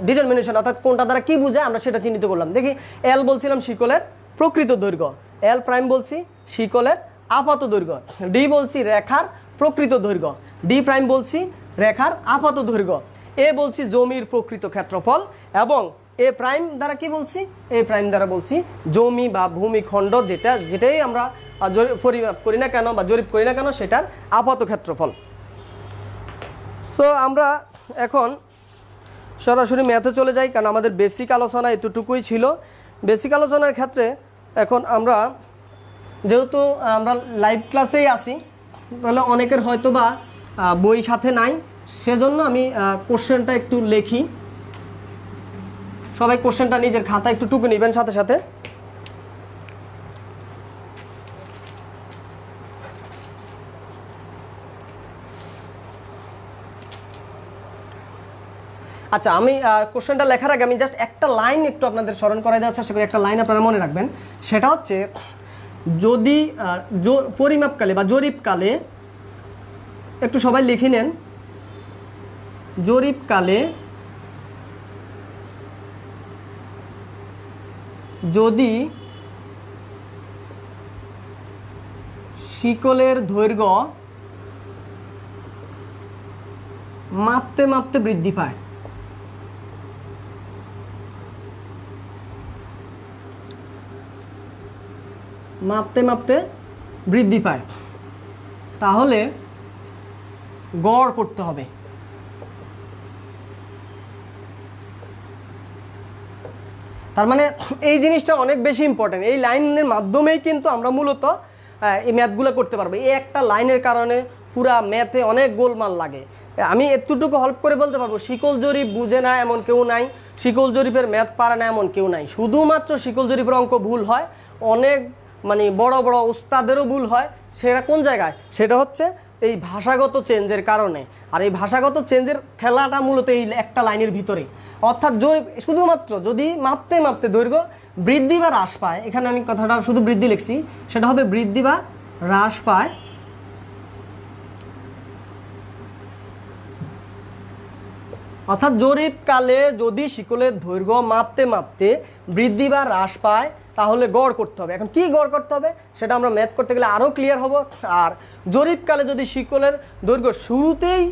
ডিটারমিনেশন অর্থাৎ কোনটা দ্বারা কি বোঝায় আমরা সেটা চিহ্নিত করলাম। দেখি, এল বলছিলাম শিকলের প্রকৃত দৈর্ঘ্য, এল প্রাইম বলছি শিকলের আপাত দৈর্ঘ্য, ডি বলছি রেখার প্রকৃত দৈর্ঘ্য, ডি প্রাইম বলছি রেখার আপাত দৈর্ঘ্য, এ বলছি জমির প্রকৃত ক্ষেত্রফল, এবং এ প্রাইম দ্বারা কি বলছি, এ প্রাইম দ্বারা বলছি জমি বা ভূমিখণ্ড যেটাই আমরা পরিমাপ করি না কেন বা জরিপ করি না কেন সেটার আপাত ক্ষেত্রফল। সো আমরা এখন সরাসরি ম্যাথে চলে যাই, কারণ আমাদের বেসিক আলোচনা এতটুকুই ছিল। বেসিক আলোচনার ক্ষেত্রে এখন আমরা যেহেতু আমরা লাইভ ক্লাসেই আসি, তাহলে অনেকের হয়তো বা বই সাথে নাই, সেজন্য আমি কোশ্চেনটা একটু লিখি। সবাই কোশ্চেনটা নিজের খাতা একটু টুকে নেবেন সাথে সাথে। আচ্ছা, আমি কোশ্চেনটা লেখার আগে আমি জাস্ট একটা লাইন একটু আপনাদের স্মরণ করাই দেওয়ার চেষ্টা করি। একটা লাইন আপনারা মনে রাখবেন, সেটা হচ্ছে যদি পরিমাপকালে বা জরিপকালে, একটু সবাই লিখে নেন, জরিপকালে যদি শিকলের দৈর্ঘ্য মাপতে মাপতে বৃদ্ধি পায়, মাপতে মাপতে বৃদ্ধি পায়, তাহলে গড় করতে হবে। তার মানে এই জিনিসটা অনেক বেশি ইম্পর্টেন্ট। এই লাইনের মাধ্যমেই কিন্তু আমরা মূলত এই ম্যাথগুলো করতে পারবো। এই একটা লাইনের কারণে পুরা ম্যাথে অনেক গোলমাল লাগে। আমি এতটুকু হেল্প করে বলতে পারবো, শিকল জরিপ বুঝে না এমন কেউ নাই, শিকল জরিপের ম্যাথ পারে না এমন কেউ নাই। শুধুমাত্র শিকল জরিপের অঙ্ক ভুল হয়, অনেক মানে বড় বড় উস্তাদেরও ভুল হয়। সেটা কোন জায়গায়? সেটা হচ্ছে এই ভাষাগত চেঞ্জের কারণে। আর এই ভাষাগত চেঞ্জের খেলাটা মূলত এই একটা লাইনের ভিতরে। অর্থাৎ শুধুমাত্র যদি মাপতে মাপতে দৈর্ঘ্য বৃদ্ধি বা হ্রাস পায়, এখানে আমি কথাটা শুধু বৃদ্ধি লিখছি, সেটা হবে বৃদ্ধি বা হ্রাস পায়, অর্থাৎ জরিপকালে যদি শিকলের দৈর্ঘ্য মাপতে মাপতে বৃদ্ধি বা হ্রাস পায় তাহলে গড় করতে হবে। এখন কি গড় করতে হবে সেটা আমরা ম্যাথ করতে গেলে আরও ক্লিয়ার হব। আর জরিপকালে যদি শিকলের দৈর্ঘ্য শুরুতেই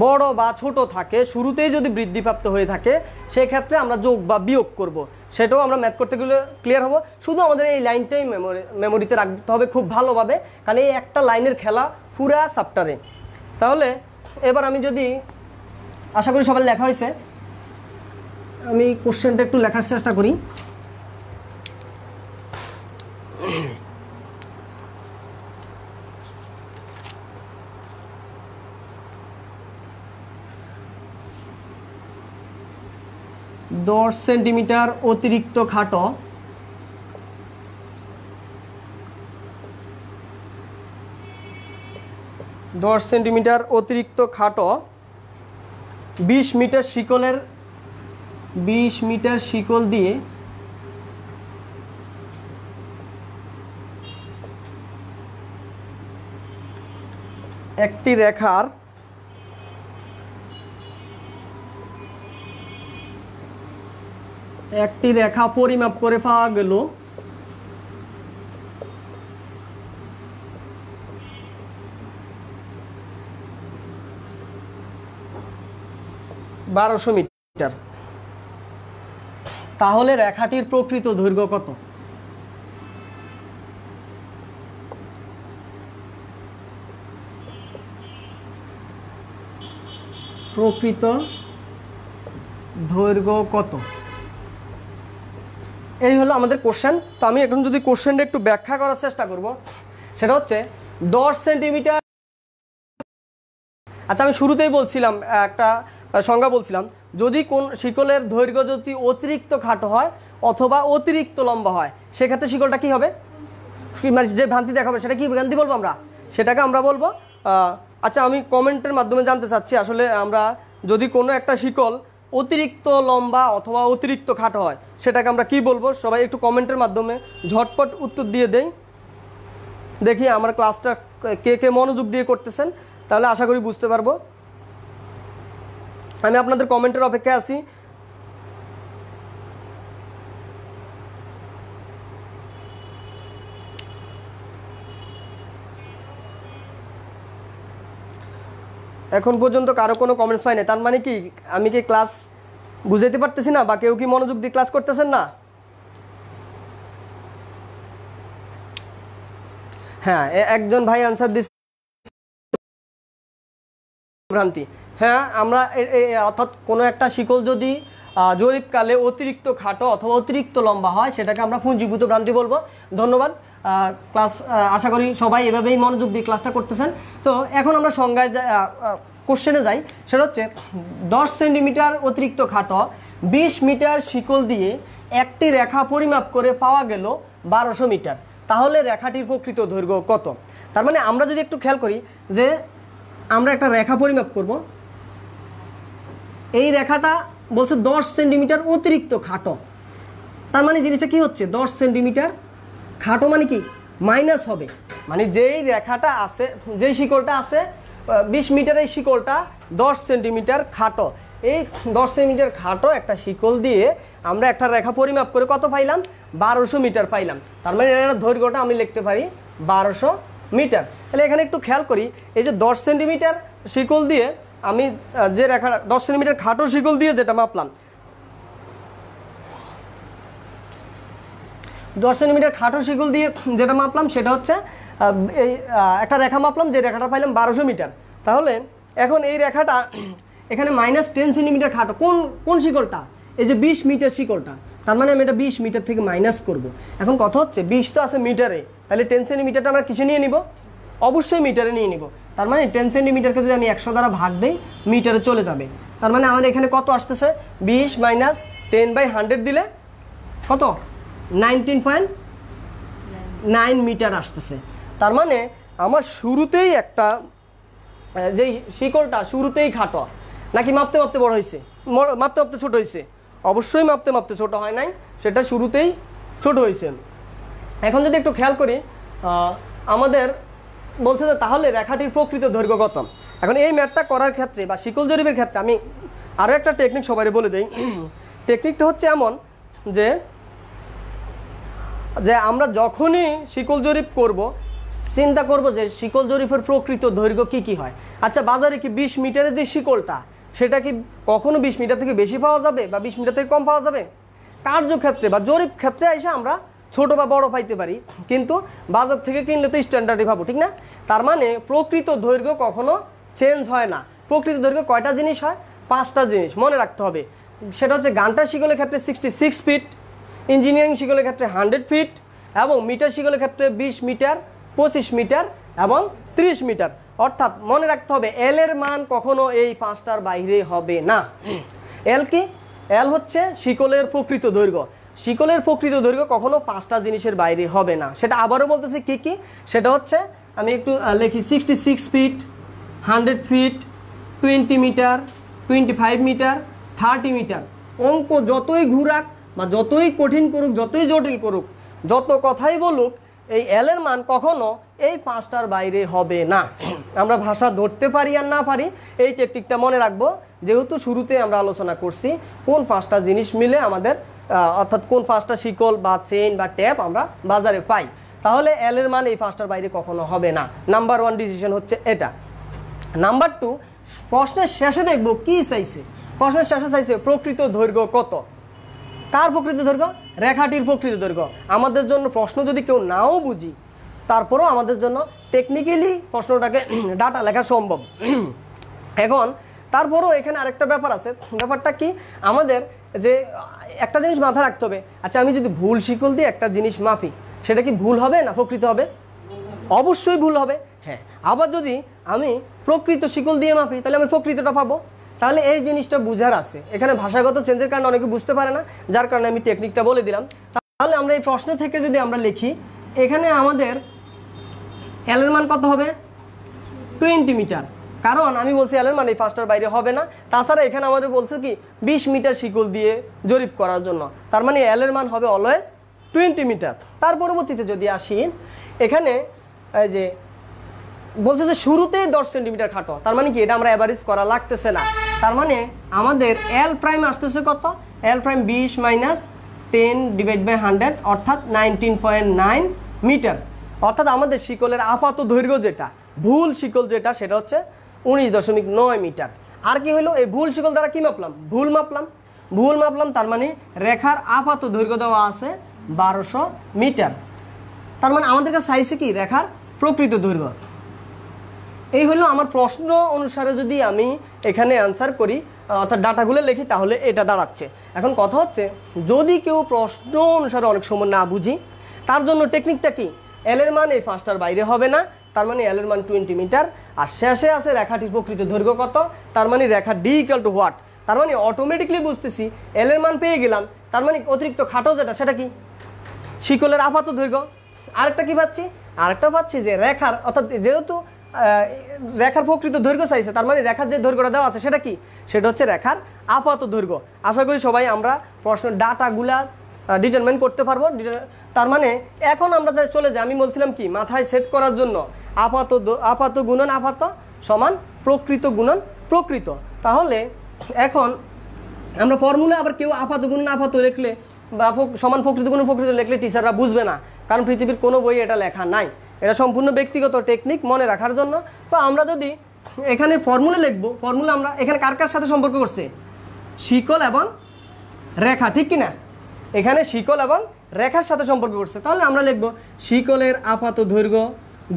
বড় বা ছোট থাকে, শুরুতেই যদি বৃদ্ধিপ্রাপ্ত হয়ে থাকে, সেক্ষেত্রে আমরা যোগ বা বিয়োগ করব, সেটাও আমরা ম্যাথ করতে গেলে ক্লিয়ার হব। শুধু আমাদের এই লাইনটাই মেমোরিতে রাখতে হবে খুব ভালোভাবে, কারণ এই একটা লাইনের খেলা পুরা চ্যাপ্টারে। তাহলে এবার আমি যদি, আশা করি সবার লেখা হয়েছে, আমি কোশ্চেনটা একটু লেখার চেষ্টা করি। দশ সেন্টিমিটার অতিরিক্ত খাটো অতিরিক্ত খাটো 20 মিটার শিকল দিয়ে একটি রেখার একটি রেখা পরিমাপ করে পাওয়া গেল 1200 মিটার, তাহলে রেখাটির প্রকৃত দৈর্ঘ্য কত? প্রকৃত দৈর্ঘ্য কত? এই হলো আমাদের কোশ্চেন। তো আমি এখন যদি কোশ্চেনটা একটু ব্যাখ্যা করার চেষ্টা করব, সেটা হচ্ছে 10 সেন্টিমিটার। আচ্ছা, আমি শুরুতেই বলছিলাম, একটা সংজ্ঞা বলছিলাম, যদি কোন শিকলের দৈর্ঘ্য যদি অতিরিক্ত খাটো হয় অথবা অতিরিক্ত লম্বা হয়, সেক্ষেত্রে শিকলটা কি হবে, যে ভ্রান্তি দেখাবে সেটা কি ভ্রান্তি বলবো আমরা, সেটাকে আমরা বলবো। আচ্ছা, আমি কমেন্টের মাধ্যমে জানতে চাচ্ছি, আসলে আমরা যদি কোনো একটা শিকল অতিরিক্ত লম্বা অথবা অতিরিক্ত খাটো হয় সেটাকে আমরা কি বলবো? সবাই একটু কমেন্টের মাধ্যমে ঝটপট উত্তর দিয়ে দেই, দেখি আমার ক্লাসটা কে কে মনোযোগ দিয়ে করতেছেন, তাহলে আশা করি বুঝতে পারবো। আমি আপনাদের কমেন্টের অপেক্ষায় আছি। এখন পর্যন্ত কারো কোনো কমেন্টস পাই না, তার মানে কি আমি কি ক্লাস বুঝাইতে পারতেছি না, বা কেউ কি মনোযোগ দিয়ে ক্লাস করতেছেন না? হ্যাঁ, একজন ভাই আনসার দিচ্ছে ভ্রান্তি। হ্যাঁ, আমরা অর্থাৎ কোনো একটা শিকল যদি জরিপকালে অতিরিক্ত খাটো অথবা অতিরিক্ত লম্বা হয় সেটাকে আমরা পুঞ্জীভূত ভ্রান্তি বলবো। ধন্যবাদ। ক্লাস আশা করি সবাই এভাবেই মনোযোগ দিয়ে ক্লাসটা করতেছেন। তো এখন আমরা সংজ্ঞায় কোশ্চেনে যাই, সেটা হচ্ছে 10 সেন্টিমিটার অতিরিক্ত খাটো 20 মিটার শিকল দিয়ে একটি রেখা পরিমাপ করে পাওয়া গেল 1200 মিটার, তাহলে রেখাটির প্রকৃত দৈর্ঘ্য কত? তার মানে আমরা যদি একটু খেয়াল করি যে আমরা একটা রেখা পরিমাপ করব, এই রেখাটা বলছে 10 সেন্টিমিটার অতিরিক্ত খাটো, তার মানে জিনিসটা কি হচ্ছে, 10 সেন্টিমিটার খাটো মানে কি মাইনাস হবে, মানে যেই রেখাটা আছে, যেই শিকলটা আছে 20 মিটারের শিকলটা 10 সেন্টিমিটার খাটো, এই 10 সেন্টিমিটার খাটো একটা শিকল দিয়ে আমরা একটা রেখা পরিমাপ করে কত পাইলাম, 1200 মিটার পাইলাম। তার মানে এর দৈর্ঘ্যটা আমি লিখতে পারি 1200 মিটার। তাহলে এখানে একটু খেয়াল করি, এই যে 10 সেন্টিমিটার শিকল দিয়ে আমি যে রেখা 10 সেন্টিমিটার খাটো শিকল দিয়ে যেটা মাপলাম, 10 সেন্টিমিটার খাটো শিকল দিয়ে যেটা মাপলাম সেটা হচ্ছে এই একটা রেখা মাপলাম, যে রেখাটা পাইলাম 1200 মিটার। তাহলে এখন এই রেখাটা এখানে -10 সেন্টিমিটার খাটো, কোন শিকলটা, এই যে 20 মিটার শিকলটা, তার মানে আমি এটা 20 মিটার থেকে মাইনাস করব। এখন কথা হচ্ছে 20 তো আছে মিটারে, তাহলে 10 সেন্টিমিটারটা আমরা কিসে নিয়ে নিব, অবশ্যই মিটারে নিয়ে নিব। তার মানে 10 সেন্টিমিটারকে যদি আমি 100 দ্বারা ভাগ দিই মিটারে চলে যাবে। তার মানে আমাদের এখানে কত আসতেছে, 20 - 10/100 দিলে কত, 19.9 মিটার আসতেছে। তার মানে আমার শুরুতেই একটা যে শিকলটা শুরুতেই খাটো, নাকি মাপতে মাপতে বড় হয়েছে, মাপতে মাপতে ছোট হয়েছে? অবশ্যই মাপতে মাপতে ছোট হয় নাই, সেটা শুরুতেই ছোট হয়েছে। এখন যদি একটু খেয়াল করি, আমাদের বলছে যে তাহলে রেখাটির প্রকৃত দৈর্ঘ্য কত। এখন এই ম্যাথটা করার ক্ষেত্রে বা শিকল জরিপের ক্ষেত্রে আমি আরও একটা টেকনিক সবাই বলে দিই। টেকনিকটা হচ্ছে এমন যে আমরা যখনই শিকল জরিপ করব চিন্তা করব যে শিকল জরিপের প্রকৃত দৈর্ঘ্য কি কি হয়। আচ্ছা, বাজারে কি 20 মিটারের যে শিকলটা সেটা কি কখনো 20 মিটার থেকে বেশি পাওয়া যাবে বা 20 মিটার থেকে কম পাওয়া যাবে? কার্যক্ষেত্রে বা জরিপ ক্ষেত্রে এসে আমরা ছোট বা বড় পাইতে পারি, কিন্তু বাজার থেকে কিনলে তো স্ট্যান্ডার্ডই পাবো, ঠিক না? তার মানে প্রকৃত দৈর্ঘ্য কখনো চেঞ্জ হয় না। প্রকৃত দৈর্ঘ্য কয়টা জিনিস হয়, 5টা জিনিস মনে রাখতে হবে। সেটা হচ্ছে গান্টার শিকলের ক্ষেত্রে 66 ফিট, ইঞ্জিনিয়ারিং শিকলের ক্ষেত্রে 100 ফিট, এবং মিটার শিকলের ক্ষেত্রে 20 মিটার, 25 মিটার এবং 30 মিটার। অর্থাৎ মনে রাখতে হবে এল এর মান কখনো এই 5টার বাইরে হবে না। এল কি, এল হচ্ছে শিকলের প্রকৃত দৈর্ঘ্য। শিকলের প্রকৃত দৈর্ঘ্য কখনো 5টা জিনিসের বাইরে হবে না। সেটা আবারও বলতেছি কি কি, সেটা হচ্ছে আমি একটু লিখি 66 feet, 100 feet, 20 meter, 25 meter, 30 meter. অঙ্ক যতই ঘুরাক বা যতই কঠিন করুক, যতই জটিল করুক, যত কথাই বলুক, এই এল এর মান কখনো এই 5টার বাইরে হবে না। আমরা ভাষা ধরতে পারি আর না পারি এই টেকনিকটা মনে রাখবো, যেহেতু শুরুতে আমরা আলোচনা করছি কোন 5টা জিনিস মিলে আমাদের অর্থাৎ কোন 5টা শিকল বা চেইন বা ট্যাপ আমরা বাজারে পাই, তাহলে এল এর মান এই 5টার বাইরে কখনো হবে না। নাম্বার 1 ডিসিশন হচ্ছে এটা। নাম্বার 2, প্রশ্নের শেষে দেখব কি চাইছে। প্রশ্নের শেষে চাইছে প্রকৃত দৈর্ঘ্য কত। কার প্রকৃত দৈর্ঘ্য? রেখাটির প্রকৃত দৈর্ঘ্য। আমাদের জন্য প্রশ্ন যদি কেউ নাও বুঝি, তারপরেও আমাদের জন্য টেকনিক্যালি প্রশ্নটাকে ডাটা লেখা সম্ভব। এখন তারপরেও এখানে আরেকটা ব্যাপার আছে। ব্যাপারটা কি, আমাদের যে একটা জিনিস মাথায় রাখতে হবে, আচ্ছা আমি যদি ভুল শিকল দিয়ে একটা জিনিস মাপি, সেটা কি ভুল হবে না প্রকৃত হবে? অবশ্যই ভুল হবে। হ্যাঁ, আবার যদি আমি প্রকৃত শিকল দিয়ে মাপি, তাহলে আমি প্রকৃতটা পাবো। তাহলে এই জিনিসটা বুঝার আছে। এখানে ভাষাগত চেঞ্জের কারণে অনেকে বুঝতে পারে না, যার কারণে আমি টেকনিকটা বলে দিলাম। তাহলে আমরা এই প্রশ্ন থেকে যদি আমরা লিখি, এখানে আমাদের এল এর মান কত হবে? 20 মিটার। কারণ আমি বলছি এল এর মান এই 5টার বাইরে হবে না। তাছাড়া এখানে আমাদের বলছে কি 20 মিটার শিকল দিয়ে জরিপ করার জন্য, তার মানে এল এর মান হবে অলওয়েজ 20 মিটার। তার পরবর্তীতে যদি আসি, এখানে এই যে বলছে যে শুরুতেই 10 সেন্টিমিটার খাটো, তার মানে কি এটা আমরা অ্যাভারেজ করা লাগতেছে না। তার মানে আমাদের এল প্রাইম আসতেছে কত? এল প্রাইম 20 - 10/100 অর্থাৎ 19.9 মিটার। অর্থাৎ আমাদের শিকলের আপাত দৈর্ঘ্য যেটা, ভুল শিকল যেটা, সেটা হচ্ছে 19.9 মিটার। আর কি হলো, এই ভুল শিকল দ্বারা কি মাপলাম? ভুল মাপলাম। তার মানে রেখার আপাত দৈর্ঘ্য দেওয়া আছে 1200 মিটার। তার মানে আমাদের কাছে চাইছে কি রেখার প্রকৃত দৈর্ঘ্য। এই হলো আমার প্রশ্ন অনুসারে যদি আমি এখানে অ্যান্সার করি, অর্থাৎ ডাটাগুলো লিখি, তাহলে এটা দাঁড়াচ্ছে। এখন কথা হচ্ছে, যদি কেউ প্রশ্ন অনুসারে অনেক সময় না বুঝি, তার জন্য টেকনিকটা কি, এল এর মান এই 5টার বাইরে হবে না, তার মানে এল এর মান 20 মিটার। আর শেষে আছে রেখাটির প্রকৃত দৈর্ঘ্য কত, তার মানে রেখা ডি ইকুয়াল টু হোয়াট। তার মানে অটোমেটিকলি বুঝতেছি এল এর মান পেয়ে গেলাম, তার মানে অতিরিক্ত খাটো যেটা, সেটা কি শিকলের আপাত দৈর্ঘ্য। আরেকটা কি পাচ্ছি? আরেকটা পাচ্ছি যে রেখার, অর্থাৎ যেহেতু রেখার প্রকৃত দৈর্ঘ্য চাইছে, তার মানে রেখার যে দৈর্ঘ্যটা দেওয়া আছে সেটা কি, সেটা হচ্ছে রেখার আপাত দৈর্ঘ্য। আশা করি সবাই আমরা প্রশ্নের ডাটাগুলা ডিটারমাইন করতে পারবো। তার মানে এখন আমরা চলে যাই, আমি বলছিলাম কি মাথায় সেট করার জন্য আপাত গুণন আপাত সমান প্রকৃত গুণন প্রকৃত। তাহলে এখন আমরা ফর্মুলা আবার কেউ আপাত গুণন আপাত লিখলে বা সমান প্রকৃত গুণন প্রকৃত লিখলে টিচাররা বুঝবে না, কারণ পৃথিবীর কোনো বই এটা লেখা নাই। এটা সম্পূর্ণ ব্যক্তিগত টেকনিক মনে রাখার জন্য। তো আমরা যদি এখানে ফর্মুলা লিখবো, ফর্মুলা আমরা এখানে কার কার সাথে সম্পর্ক করছে? শিকল এবং রেখা, ঠিক কিনা? এখানে শিকল এবং রেখার সাথে সম্পর্ক করছে। তাহলে আমরা লিখবো শিকলের আপাত দৈর্ঘ্য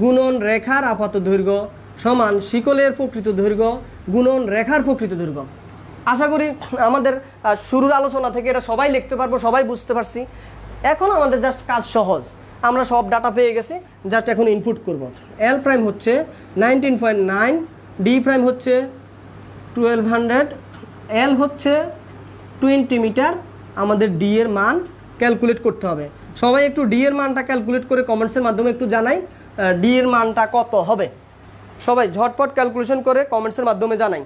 গুণন রেখার আপাত দৈর্ঘ্য সমান শিকলের প্রকৃত দৈর্ঘ্য গুণন রেখার প্রকৃত দৈর্ঘ্য। আশা করি আমাদের শুরুর আলোচনা থেকে এটা সবাই লিখতে পারবো, সবাই বুঝতে পারছি। এখন আমাদের জাস্ট কাজ সহজ, আমরা সব ডাটা পেয়ে গেছি, জাস্ট এখন ইনপুট করব। এল প্রাইম হচ্ছে 19.9, ডি প্রাইম হচ্ছে 1200, এল হচ্ছে 20 মিটার। আমাদের ডি এর মান ক্যালকুলেট করতে হবে। সবাই একটু ডি এর মানটা ক্যালকুলেট করে কমেন্টসের মাধ্যমে একটু জানাই ডি এর মানটা কত হবে। সবাই ঝটপট ক্যালকুলেশন করে কমেন্টসের মাধ্যমে জানাই।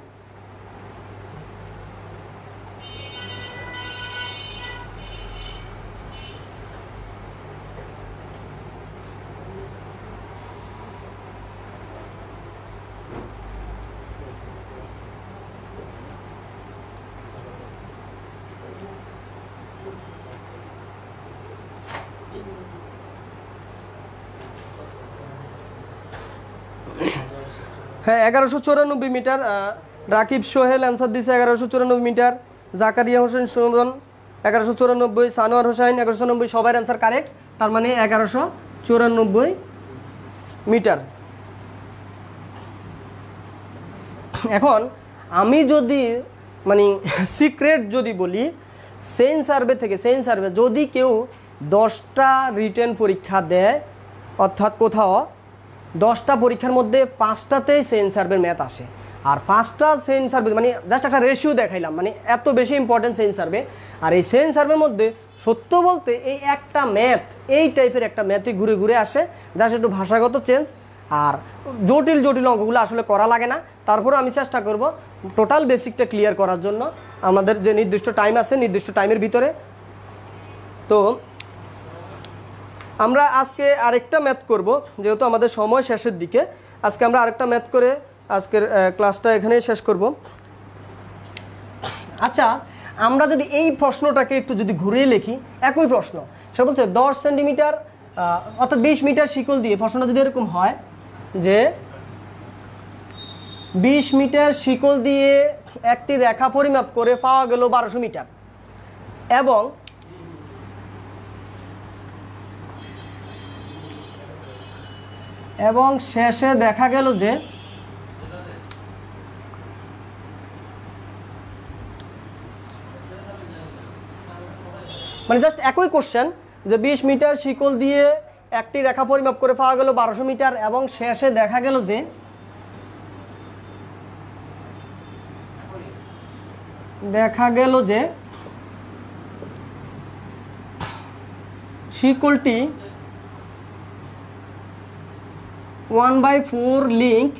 হ্যাঁ, 1194 মিটার। রাকিব সোহেল অ্যান্সার দিছে 1194 মিটার। জাকারিয়া হোসেন সুমন 1194, সানোয়ার হোসেন 1190, সবার অ্যান্সার কারেক্ট। তার মানে 1194 মিটার। এখন আমি যদি মানে সিক্রেট যদি বলি, সেন্স সার্ভে থেকে যদি কেউ 10টা রিটেন পরীক্ষা দেয়, অর্থাৎ কোথাও 10টা পরীক্ষার মধ্যে 5টাতেই সেন্স সার্ভের ম্যাথ আসে, আর 5টা সেন্স সার্ভে মানে জাস্ট একটা রেশিও দেখাইলাম, মানে এত বেশি ইম্পর্টেন্ট সেন্স সার্ভে। আর এই সেন্স সার্ভের মধ্যে সত্য বলতে এই একটা ম্যাথ, এই টাইপের একটা ম্যাথই ঘুরে ঘুরে আসে, জাস্ট একটু ভাষাগত চেঞ্জ। আর জটিল অঙ্কগুলো আসলে করা লাগে না। তারপরে আমি চেষ্টা করব টোটাল বেসিকটা ক্লিয়ার করার জন্য। আমাদের যে নির্দিষ্ট টাইম আছে, নির্দিষ্ট টাইমের ভিতরে। তো আমরা আজকে আরেকটা ম্যাথ করব, যেহেতু আমাদের সময় শেষের দিকে। আজকে আমরা আরেকটা ম্যাথ করে আজকের ক্লাসটা এখানেই শেষ করব। আচ্ছা, আমরা যদি এই প্রশ্নটাকে একটু যদি ঘুরিয়ে লিখি, একই প্রশ্ন, সেটা বলছে 10 সেন্টিমিটার অর্থাৎ 20 মিটার শিকল দিয়ে, প্রশ্নটা যদি এরকম হয় যে 20 মিটার শিকল দিয়ে একটি রেখা পরিমাপ করে পাওয়া গেল 1200 মিটার এবং শেষে দেখা গেল যে মানে জাস্ট একই কোশ্চেন যে 20 মিটার শিকল দিয়ে একটি রেখা পরিমাপ করে পাওয়া গেল 1200 মিটার এবং শেষে দেখা গেল যে শিকলটি 1/4 লিঙ্ক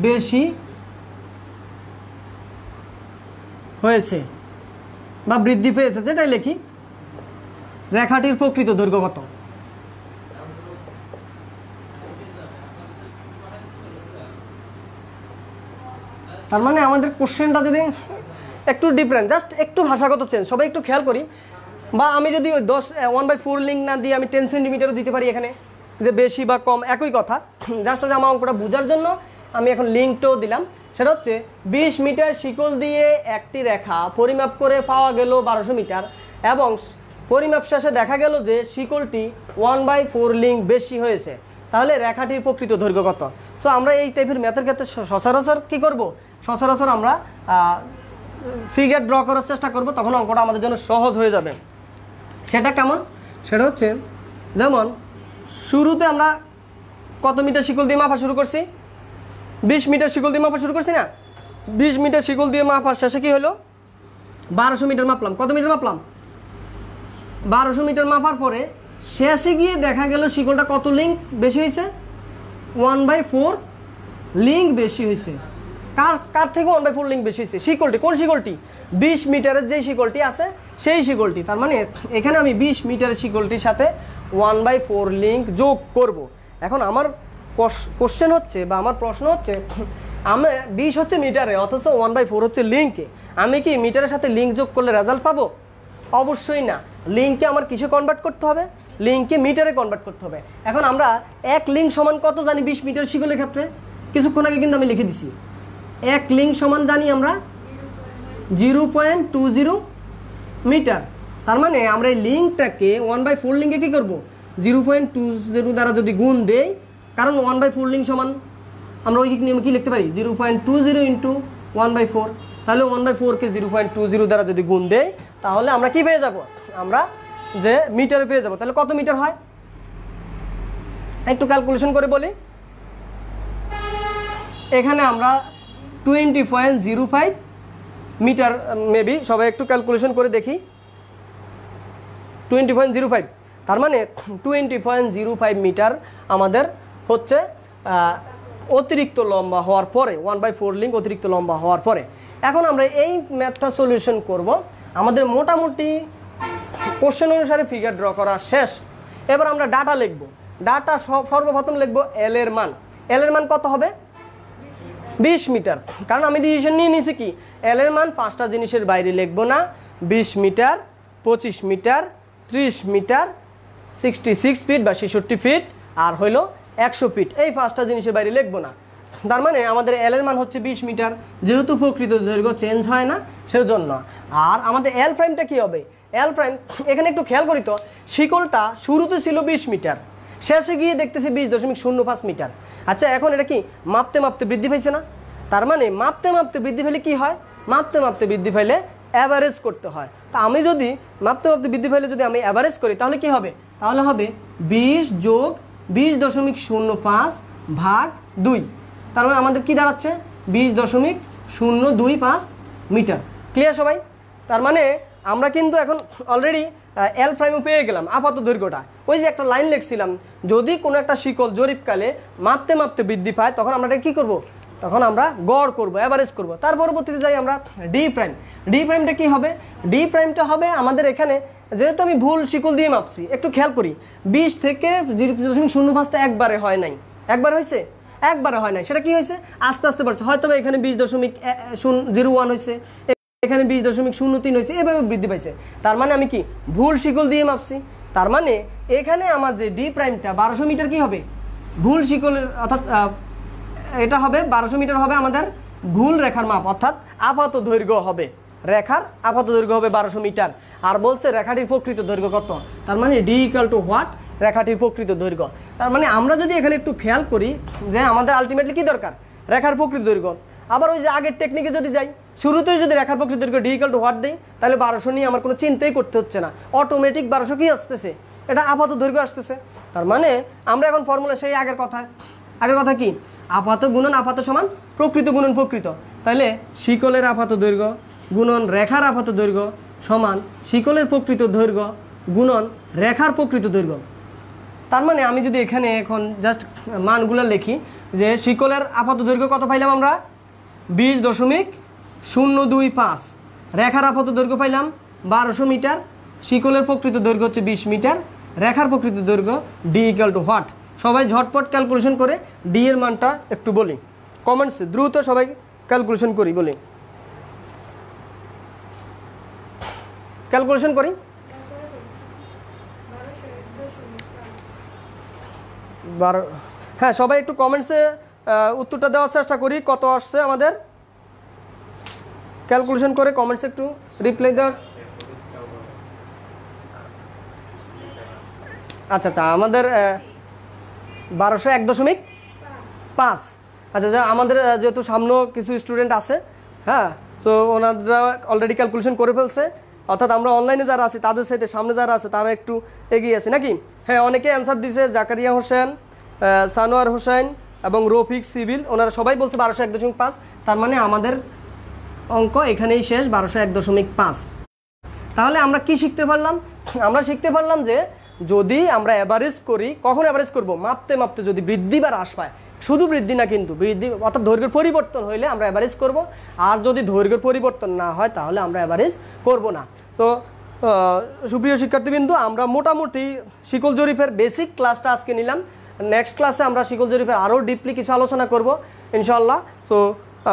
বেশি হয়েছে বা বৃদ্ধি পেয়েছে, যেটাই লিখি, রেখাটির প্রকৃত দৈর্ঘ্য কত? তার মানে আমাদের কোশ্চেনটা যদি একটু ডিফারেন্ট, জাস্ট একটু ভাষাগত চেঞ্জ, সবাই একটু খেয়াল করি। বা আমি যদি ওই 1/4 লিঙ্ক না দিয়ে আমি 10 সেন্টিমিটারও দিতে পারি এখানে, যে বেশি বা কম একই কথা, জাস্ট যে আমার অঙ্কটা বোঝার জন্য আমি এখন লিঙ্কটাও দিলাম। সেটা হচ্ছে 20 মিটার শিকল দিয়ে একটি রেখা পরিমাপ করে পাওয়া গেল 1200 মিটার এবং পরিমাপ শেষে দেখা গেল যে শিকলটি 1/4 লিঙ্ক বেশি হয়েছে, তাহলে রেখাটির প্রকৃত দৈর্ঘ্য কত? সো আমরা এই টাইপের ম্যাথের ক্ষেত্রে সচরাচর কী করব, সচরাচর আমরা ফিগার ড্র করার চেষ্টা করব, তখন অঙ্কটা আমাদের জন্য সহজ হয়ে যাবে। সেটা কেমন? সেটা হচ্ছে যেমন শুরুতে আমরা কত মিটার শিকল দিয়ে মাপা শুরু করছি? 20 মিটার শিকল দিয়ে মাপা শুরু করছি না? 20 মিটার শিকল দিয়ে মাপা শেষে কি হলো? 1200 মিটার মাপলাম। কত মিটার মাপলাম? 1200 মিটার মাপার পরে শেষে গিয়ে দেখা গেল শিকলটা কত লিঙ্ক বেশি হয়েছে? 1/4 লিঙ্ক বেশি হয়েছে। কার থেকে 1/4 লিঙ্ক বেশি হয়েছে? শিকলটি। কোন শিকলটি? 20 মিটারের যে শিকলটি আছে সেই শিকলটি। তার মানে এখানে আমি 20 মিটারের শিকলটির সাথে 1/4 লিঙ্ক যোগ করব। এখন আমার কোশ্চেন হচ্ছে বা আমার প্রশ্ন হচ্ছে, আমি 20 হচ্ছে মিটারে অথচ 1/4 হচ্ছে লিঙ্কে, আমি কি মিটারের সাথে লিঙ্ক যোগ করলে রেজাল্ট পাবো? অবশ্যই না। লিঙ্ককে আমার কিসে কনভার্ট করতে হবে? লিঙ্ককে মিটারে কনভার্ট করতে হবে। এখন আমরা এক লিঙ্ক সমান কত জানি 20 মিটার শিকলের ক্ষেত্রে? কিছুক্ষণ আগে কিন্তু আমি লিখে দিছি। এক লিঙ্ক সমান জানি আমরা 0.20 মিটার। তার মানে আমরা এই লিঙ্কটাকে 1/4 লিঙ্কে কী করবো? 0.20 দ্বারা যদি গুণ দেই, কারণ 1/4 লিঙ্ক সমান আমরা ওই নিয়মে কী লিখতে পারি? 0.20 ইন্টু 1/4। তাহলে 1/4কে 0.20 দ্বারা যদি গুণ দেই, তাহলে আমরা কি পেয়ে যাব? আমরা যে মিটারে পেয়ে যাব। তাহলে কত মিটার হয়? একটু ক্যালকুলেশন করে বলি। এখানে আমরা 20.05 মিটার, মেবি সবাই একটু ক্যালকুলেশন করে দেখি। 20.05, তার মানে 20.05 মিটার আমাদের হচ্ছে অতিরিক্ত লম্বা হওয়ার পরে, 1/4 লিঙ্ক অতিরিক্ত লম্বা হওয়ার পরে। এখন আমরা এই ম্যাথটা সলিউশন করব। আমাদের মোটামুটি কোশ্চেন অনুসারে ফিগার ড্র করা শেষ। এবার আমরা ডাটা লিখব। ডাটা সর্বপ্রথম লিখব এল এর মান। এল এর মান কত হবে? 20 মিটার। কারণ আমি ডিসিশন নিয়ে নিয়েছি কি, এল এর মান 5টা জিনিসের বাইরে লিখব না। 20 মিটার, 25 মিটার, 30 মিটার, 66 ফিট বা 66 ফিট, আর হইল 100 ফিট। এই 5টা জিনিসের বাইরে লিখব না। তার মানে আমাদের এল এর মান হচ্ছে 20 মিটার, যেহেতু প্রকৃত দৈর্ঘ্য চেঞ্জ হয় না সেজন্য। আর আমাদের এল প্রাইমটা কি হবে? এল প্রাইম, এখানে একটু খেয়াল করি তো, শিকলটা শুরুতে ছিল 20 মিটার, শেষে গিয়ে দেখতেছি 20.05 মিটার। আচ্ছা, এখন এটা কি মাপতে মাপতে বৃদ্ধি পাইছে না? তার মানে মাপতে মাপতে বৃদ্ধি পেলে কি হয়? মাপতে মাপতে বৃদ্ধি পাইলে অ্যাভারেজ করতে হয়। তা আমি যদি মাপতে মাপতে বৃদ্ধি পাইলে যদি আমি অ্যাভারেজ করি, তাহলে কি হবে? তাহলে হবে 20 যোগ 20.05 ভাগ 2। তার মানে আমাদের কি দাঁড়াচ্ছে? 20.025 মিটার। ক্লিয়ার সবাই? তার মানে আমরা কিন্তু এখন অলরেডি এল প্রাইমও পেয়ে গেলাম, আপাতত দৈর্ঘ্যটা। ওই যে একটা লাইন লিখছিলাম, যদি কোনো একটা শিকল জরিপকালে মাপতে মাপতে বৃদ্ধি পায়, তখন আমরা কি করব? তখন আমরা গড় করব, অ্যাভারেজ করব। তার পরবর্তীতে যাই আমরা ডি প্রাইম। ডি প্রাইমটা কি হবে? ডি প্রাইমটা হবে আমাদের এখানে যেহেতু আমি ভুল শিকল দিয়ে মাপছি, একটু খেয়াল করি 20 থেকে 0.05 একবারে হয় নাই, একবার হয়েছে, একবারে হয় নাই, সেটা কি হয়েছে আস্তে আস্তে বাড়ছে। হয়তো এখানে 20.01 হয়েছে, এখানে 20.03 হয়েছে, এভাবে বৃদ্ধি পাইছে। তার মানে আমি কি ভুল শিকল দিয়ে মাপছি। তার মানে এখানে আমার যে ডি প্রাইমটা 1200 মিটার কি হবে ভুল শিকলের, অর্থাৎ এটা হবে 1200 মিটার হবে আমাদের ভুল রেখার মাপ, অর্থাৎ আপাত দৈর্ঘ্য হবে, রেখার আপাত দৈর্ঘ্য হবে 1200 মিটার। আর বলছে রেখাটির প্রকৃত দৈর্ঘ্য কত, তার মানে ডি ইকুয়াল টু হোয়াট, রেখাটির প্রকৃত দৈর্ঘ্য। তার মানে আমরা যদি এখানে একটু খেয়াল করি যে আমাদের আলটিমেটলি কি দরকার, রেখার প্রকৃত দৈর্ঘ্য। আবার ওই যে আগের টেকনিকে যদি যাই, শুরুতেই যদি রেখার প্রকৃত দৈর্ঘ্য ডি ইকুয়াল টু হোয়াট দিই, তাহলে 1200 নিয়ে আমার কোনো চিন্তাই করতে হচ্ছে না, অটোমেটিক 1200 কি আসতেছে, এটা আপাত দৈর্ঘ্য আসতেছে। তার মানে আমরা এখন ফর্মুলা সেই আগের কথা কি, আপাত গুণন আপাত সমান প্রকৃত গুণন প্রকৃত। তাহলে শিকলের আপাত দৈর্ঘ্য গুণন রেখার আপাত দৈর্ঘ্য সমান শিকলের প্রকৃত দৈর্ঘ্য গুণন রেখার প্রকৃত দৈর্ঘ্য। তার মানে আমি যদি এখানে এখন জাস্ট মানগুলো লিখি, যে শিকলের আপাত দৈর্ঘ্য কত পাইলাম আমরা 20.025, রেখার আপাত দৈর্ঘ্য পাইলাম 1200 মিটার, শিকলের প্রকৃত দৈর্ঘ্য হচ্ছে 20 মিটার, রেখার প্রকৃত দৈর্ঘ্য ডি ইকুয়াল টু হোয়াট। সবাই ঝটপট ক্যালকুলেশন করে ডি এর মানটা একটু বলি, কমেন্টসে দ্রুত সবাই ক্যালকুলেশন করি, বলি ক্যালকুলেশন করি। হ্যাঁ, সবাই একটু কমেন্টসে উত্তরটা দেওয়ার চেষ্টা করি, কত আসছে আমাদের, ক্যালকুলেশন করে কমেন্টসে একটু রিপ্লাই দেওয়ার। আচ্ছা আচ্ছা, আমাদের 1201.5। আচ্ছা, আমাদের যেহেতু সামনেও কিছু স্টুডেন্ট আছে, হ্যাঁ, তো ওনারা অলরেডি ক্যালকুলেশন করে ফেলছে, অর্থাৎ আমরা অনলাইনে যারা আছি তাদের সাথে সামনে যারা আছে তারা একটু এগিয়ে আছে নাকি। হ্যাঁ, অনেকে অ্যান্সার দিয়েছে, জাকারিয়া হোসেন, সানোয়ার হোসেন এবং রফিক সিভিল, ওনারা সবাই বলছে 1201.5। তার মানে আমাদের অঙ্ক এখানেই শেষ, 1201.5। তাহলে আমরা কি শিখতে পারলাম, আমরা শিখতে পারলাম যে যদি আমরা অ্যাভারেজ করি, কখন অ্যাভারেজ করব, মাপতে মাপতে যদি বৃদ্ধি বা হ্রাস পায়, শুধু বৃদ্ধি না কিন্তু বৃদ্ধি, অর্থাৎ দৈর্ঘ্যের পরিবর্তন হইলে আমরা অ্যাভারেজ করব, আর যদি দৈর্ঘ্যের পরিবর্তন না হয় তাহলে আমরা অ্যাভারেজ করব না। তো সুপ্রিয় শিক্ষার্থীবৃন্দু, আমরা মোটামুটি শিকল জরিপের বেসিক ক্লাসটা আজকে নিলাম। নেক্সট ক্লাসে আমরা শিকল জরিপের আরও ডিপলি কিছু আলোচনা করব ইনশাল্লাহ। তো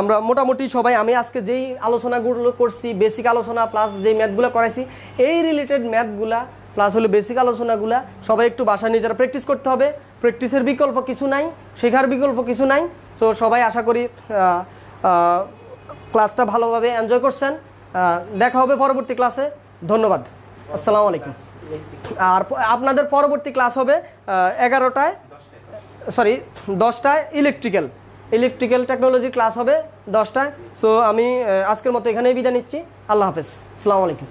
আমরা মোটামুটি সবাই, আমি আজকে যেই আলোচনাগুলো করছি, বেসিক আলোচনা প্লাস যেই ম্যাথগুলো করাইছি, এই রিলেটেড ম্যাথগুলা প্লাস হলো বেসিক আলোচনাগুলা সবাই একটু বাসায় নিজেরা প্র্যাকটিস করতে হবে। প্র্যাকটিসের বিকল্প কিছু নাই, শেখার বিকল্প কিছু নাই। তো সবাই আশা করি ক্লাসটা ভালোভাবে এনজয় করছেন। দেখা হবে পরবর্তী ক্লাসে। ধন্যবাদ, আসসালামু আলাইকুম। আর আপনাদের পরবর্তী ক্লাস হবে 10টায় ইলেকট্রিক্যাল টেকনোলজি ক্লাস হবে 10টায়। সো আমি আজকের মতো এখানেই বিদায় নিচ্ছি। আল্লাহ হাফেজ, আসসালামু আলাইকুম।